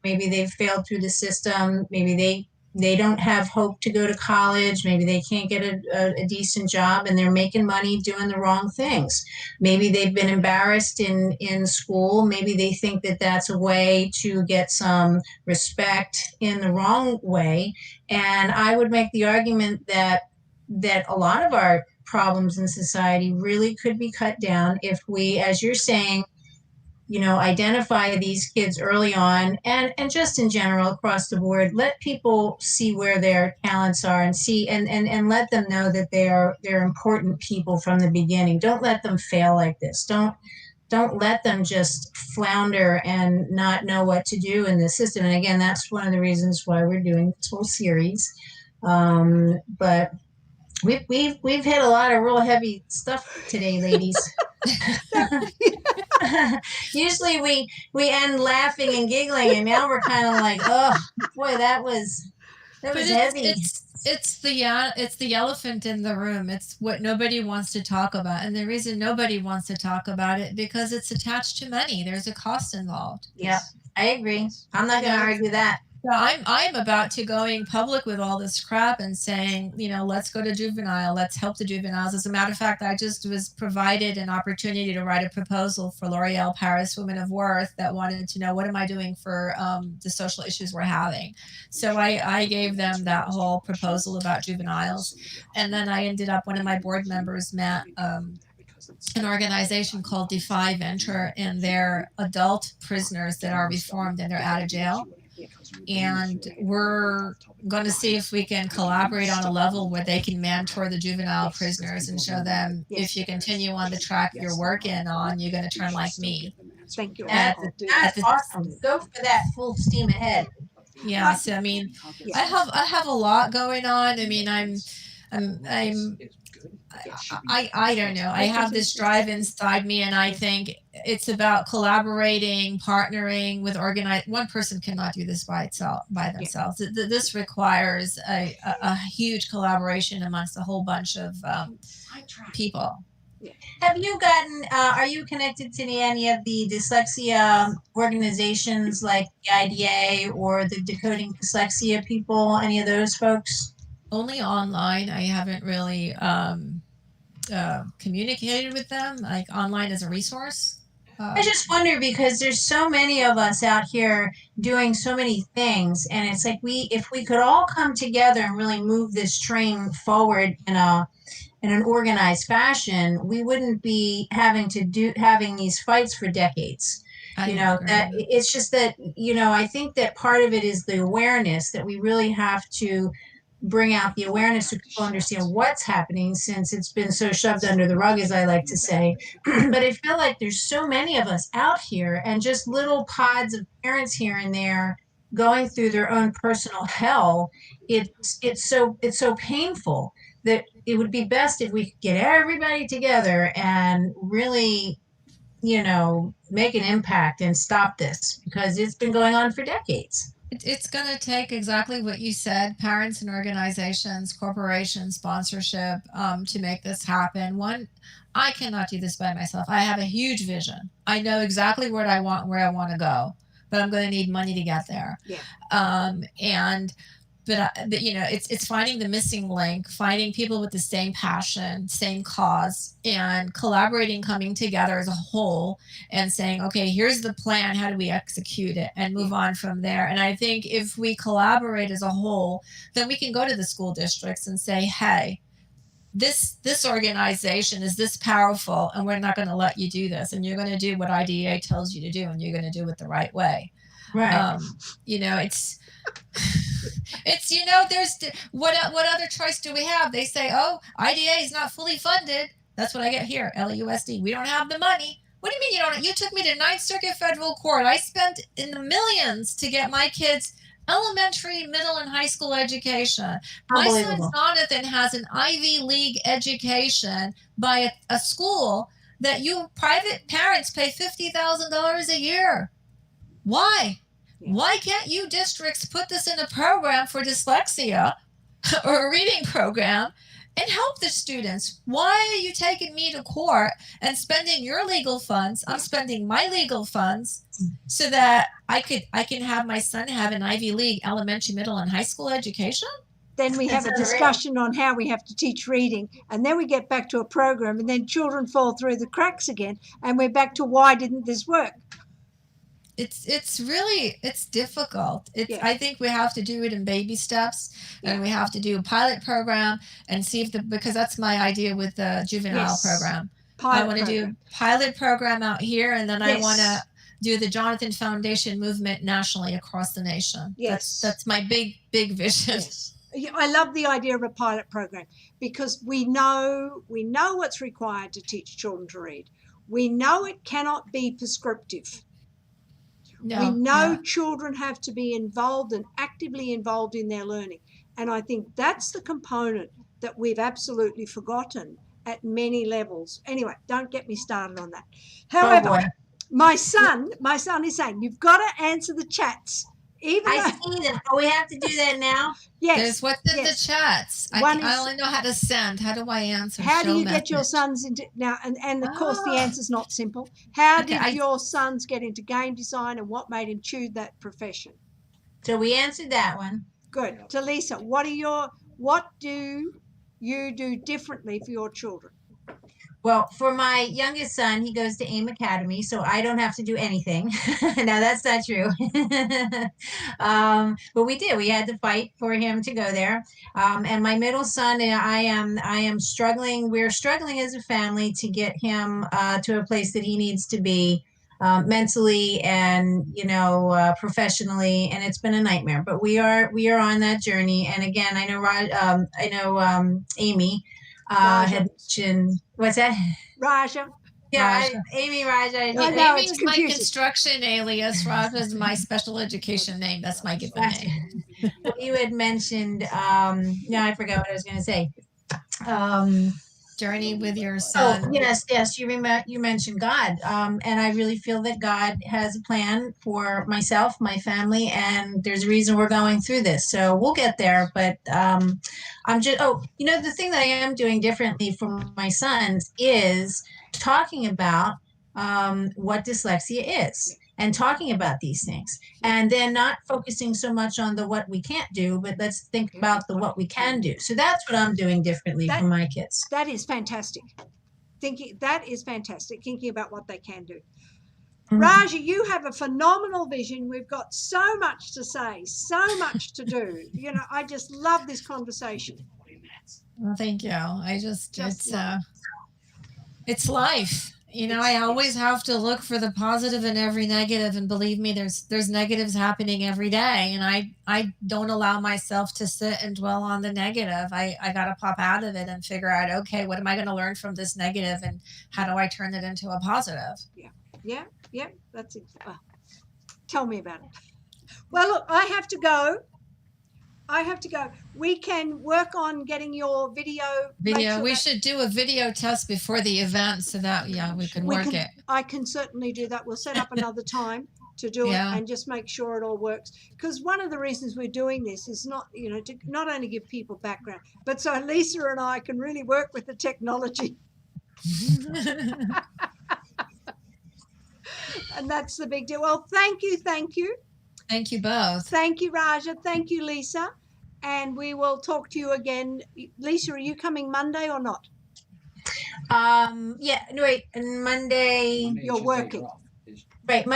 maybe they've failed through the system. Maybe they they don't have hope to go to college. Maybe they can't get a decent job and they're making money doing the wrong things. Maybe they've been embarrassed in school. Maybe they think that that's a way to get some respect in the wrong way. And I would make the argument that a lot of our problems in society really could be cut down if we, as you're saying, identify these kids early on, and just in general across the board, let people see where their talents are and see and let them know that they're important people from the beginning. Don't let them fail like this. Don't let them just flounder and not know what to do in the system. And again, that's one of the reasons why we're doing this whole series. But we've hit a lot of real heavy stuff today, ladies. Usually we end laughing and giggling, and now we're kind of like, oh boy, that was heavy. It's the elephant in the room. It's what nobody wants to talk about, and the reason nobody wants to talk about it because it's attached to money. There's a cost involved. Yeah, I agree. I'm not going to argue that. So I'm about to going public with all this crap and saying, let's go to juvenile, let's help the juveniles. As a matter of fact, I just was provided an opportunity to write a proposal for L'Oreal Paris Women of Worth that wanted to know what am I doing for the social issues we're having. So I gave them that whole proposal about juveniles, and then I ended up, one of my board members met an organization called Defy Venture, and they're adult prisoners that are reformed and they're out of jail. And we're going to see if we can collaborate on a level where they can mentor the juvenile prisoners and show them, if you continue on the track you're working on, you're going to turn like me. Thank you. That's awesome. Go for that full steam ahead. Yeah. So, I mean, I have a lot going on. I mean, I don't know. I have this drive inside me, and I think it's about collaborating, partnering with organized. One person cannot do this by themselves. This requires a huge collaboration amongst a whole bunch of people. Have you gotten? Are you connected to any of the dyslexia organizations like the IDA or the Decoding Dyslexia people? Any of those folks? Only online. I haven't really communicated with them, like online as a resource. I just wonder, because there's so many of us out here doing so many things, and it's like if we could all come together and really move this train forward in an organized fashion, we wouldn't be having these fights for decades. That it's just that, I think that part of it is the awareness that we really have to bring out the awareness so people understand what's happening, since it's been so shoved under the rug, as I like to say. But I feel like there's so many of us out here, and just little pods of parents here and there going through their own personal hell. It's so painful that it would be best if we could get everybody together and really, make an impact and stop this, because it's been going on for decades. It's going to take exactly what you said, parents and organizations, corporations, sponsorship, to make this happen. One, I cannot do this by myself. I have a huge vision. I know exactly where I want to go, but I'm going to need money to get there. Yeah. But it's finding the missing link, finding people with the same passion, same cause, and collaborating, coming together as a whole and saying, okay, here's the plan. How do we execute it and move on from there? And I think if we collaborate as a whole, then we can go to the school districts and say, hey, this organization is this powerful, and we're not going to let you do this. And you're going to do what IDEA tells you to do, and you're going to do it the right way. Right. It's there's what other choice do we have? They say, oh, IDA is not fully funded. That's what I get here, LAUSD. We don't have the money. What do you mean you don't? You took me to Ninth Circuit Federal Court. I spent in the millions to get my kids elementary, middle, and high school education. My son Jonathan has an Ivy League education by a school that you private parents pay $50,000 a year. Why? Why can't you districts put this in a program for dyslexia or a reading program and help the students. Why are you taking me to court and spending your legal funds? I'm spending my legal funds so that I can have my son have an Ivy League elementary, middle, and high school education. Then we have a discussion on how we have to teach reading, and then we get back to a program, and then children fall through the cracks again, and we're back to why didn't this work? It's really difficult. Yeah. I think we have to do it in baby steps, and we have to do a pilot program and see if because that's my idea with the juvenile program. I want to do pilot program out here, and then I want to do the Jonathan Foundation movement nationally across the nation. Yes. That's my big vision. Yes. I love the idea of a pilot program because we know what's required to teach children to read. We know it cannot be prescriptive. We know children have to be involved and actively involved in their learning. And I think that's the component that we've absolutely forgotten at many levels. Anyway, don't get me started on that. However, my son is saying, you've got to answer the chats. I see them. Oh, we have to do that now? Yes. There's what's in the chats. I only know how to send. How do I answer? How do you get your sons into now? And of course, the answer's not simple. How did your sons get into game design, and what made him choose that profession? So we answered that one. Good. To Lisa, what do you do differently for your children? Well, for my youngest son, he goes to AIM Academy, so I don't have to do anything. Now, that's not true. But we did. We had to fight for him to go there. And my middle son, I am struggling. We're struggling as a family to get him to a place that he needs to be mentally and professionally. And it's been a nightmare. But we are on that journey. And again, I know Amy had mentioned. What's that? Raja. Yeah, Amy Raja. Amy's my construction alias. Raja is my special education name. That's my given name. You had mentioned, I forgot what I was going to say. Journey with your son. Oh, yes. You mentioned God. And I really feel that God has a plan for myself, my family, and there's a reason we're going through this. So we'll get there. But I'm just, the thing that I am doing differently for my sons is talking about what dyslexia is and talking about these things, and then not focusing so much on the what we can't do, but let's think about the what we can do. So that's what I'm doing differently for my kids. That is fantastic. Thinking about what they can do. Mm-hmm. Raja, you have a phenomenal vision. We've got so much to say, so much to do. I just love this conversation. Well, thank you. It's life. I always have to look for the positive in every negative, and believe me, there's negatives happening every day, and I don't allow myself to sit and dwell on the negative. I got to pop out of it and figure out, okay, what am I going to learn from this negative, and how do I turn it into a positive? Yeah. That's it. Tell me about it. Well, look, I have to go. We can work on getting your video. We should do a video test before the event so that we can work it. I can certainly do that. We'll set up another time to do it and just make sure it all works. Because one of the reasons we're doing this is not, to not only give people background, but so Lisa and I can really work with the technology. And that's the big deal. Well, thank you. Thank you both. Thank you, Raja. Thank you, Lisa. And we will talk to you again. Lisa, are you coming Monday or not? Monday you're working. Right,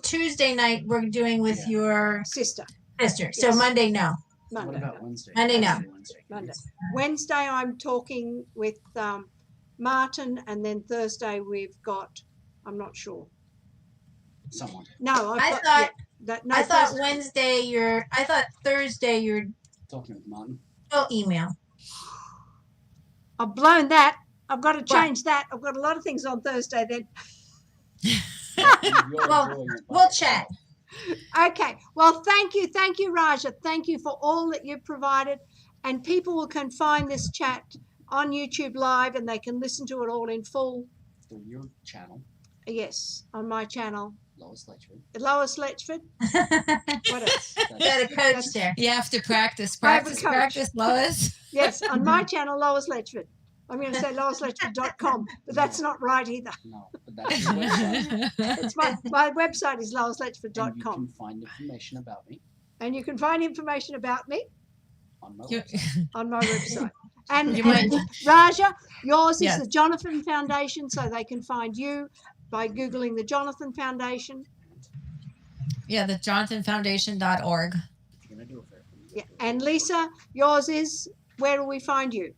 Tuesday night we're doing with your sister. Yes. So Monday, no. What about Wednesday? Monday, no. Wednesday I'm talking with Martin, and then Thursday we've got, I'm not sure. Someone. No, I thought Thursday you're talking with Martin. Oh, email. I've blown that. I've got to change that. I've got a lot of things on Thursday then. We'll chat. Okay. Well, thank you, Raja. Thank you for all that you've provided. And people can find this chat on YouTube Live, and they can listen to it all in full. Through your channel. Yes, on my channel. Lois Letchford. Lois Letchford. What else? Got a coach there. You have to practice, I have a coach. practice, Lois. Yes, on my channel, Lois Letchford. I'm going to say loisletchford.com, but that's not right either. No, but that's your website. It's my website is And you loisletchford.com. can find information about me And you can find information about me on my You- website. on my website. And, You and Raja, yours Yes. is the Jonathan Foundation, so they can find you by Googling the Jonathan Foundation. Yeah, the jonathanfoundation.org. If you're gonna do a fair thing, Yeah. And Lisa, yours is, where do we find you?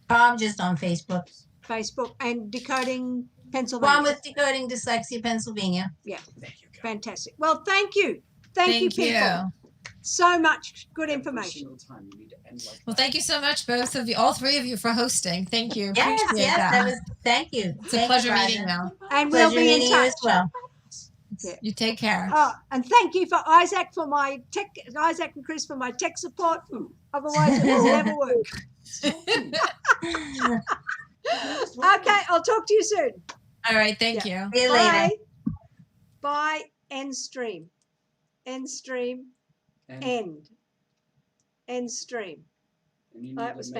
I'm just on Facebook. Facebook and Decoding Well, Pennsylvania. I'm with Decoding Dyslexia Pennsylvania. Yeah, there you go. fantastic. Well, thank you. Thank you, people. you. So much good Every information. single time you need to end like Well, that. thank you so much, both of you, all three of you, for hosting. Thank you. Yes, Appreciate yes, that. that was. Thank you. It's a Thank pleasure you, meeting Raja. you. And Pleasure we'll be in meeting you touch. as well. Yeah. You take care. Oh, and thank you for Isaac for my tech, Isaac and Chris for my tech support. Otherwise, it will never work. Okay, I'll talk to you soon. All right. Thank you. See you later. Bye. Bye. End stream. End stream. And End. End stream. you Oh, need it to was make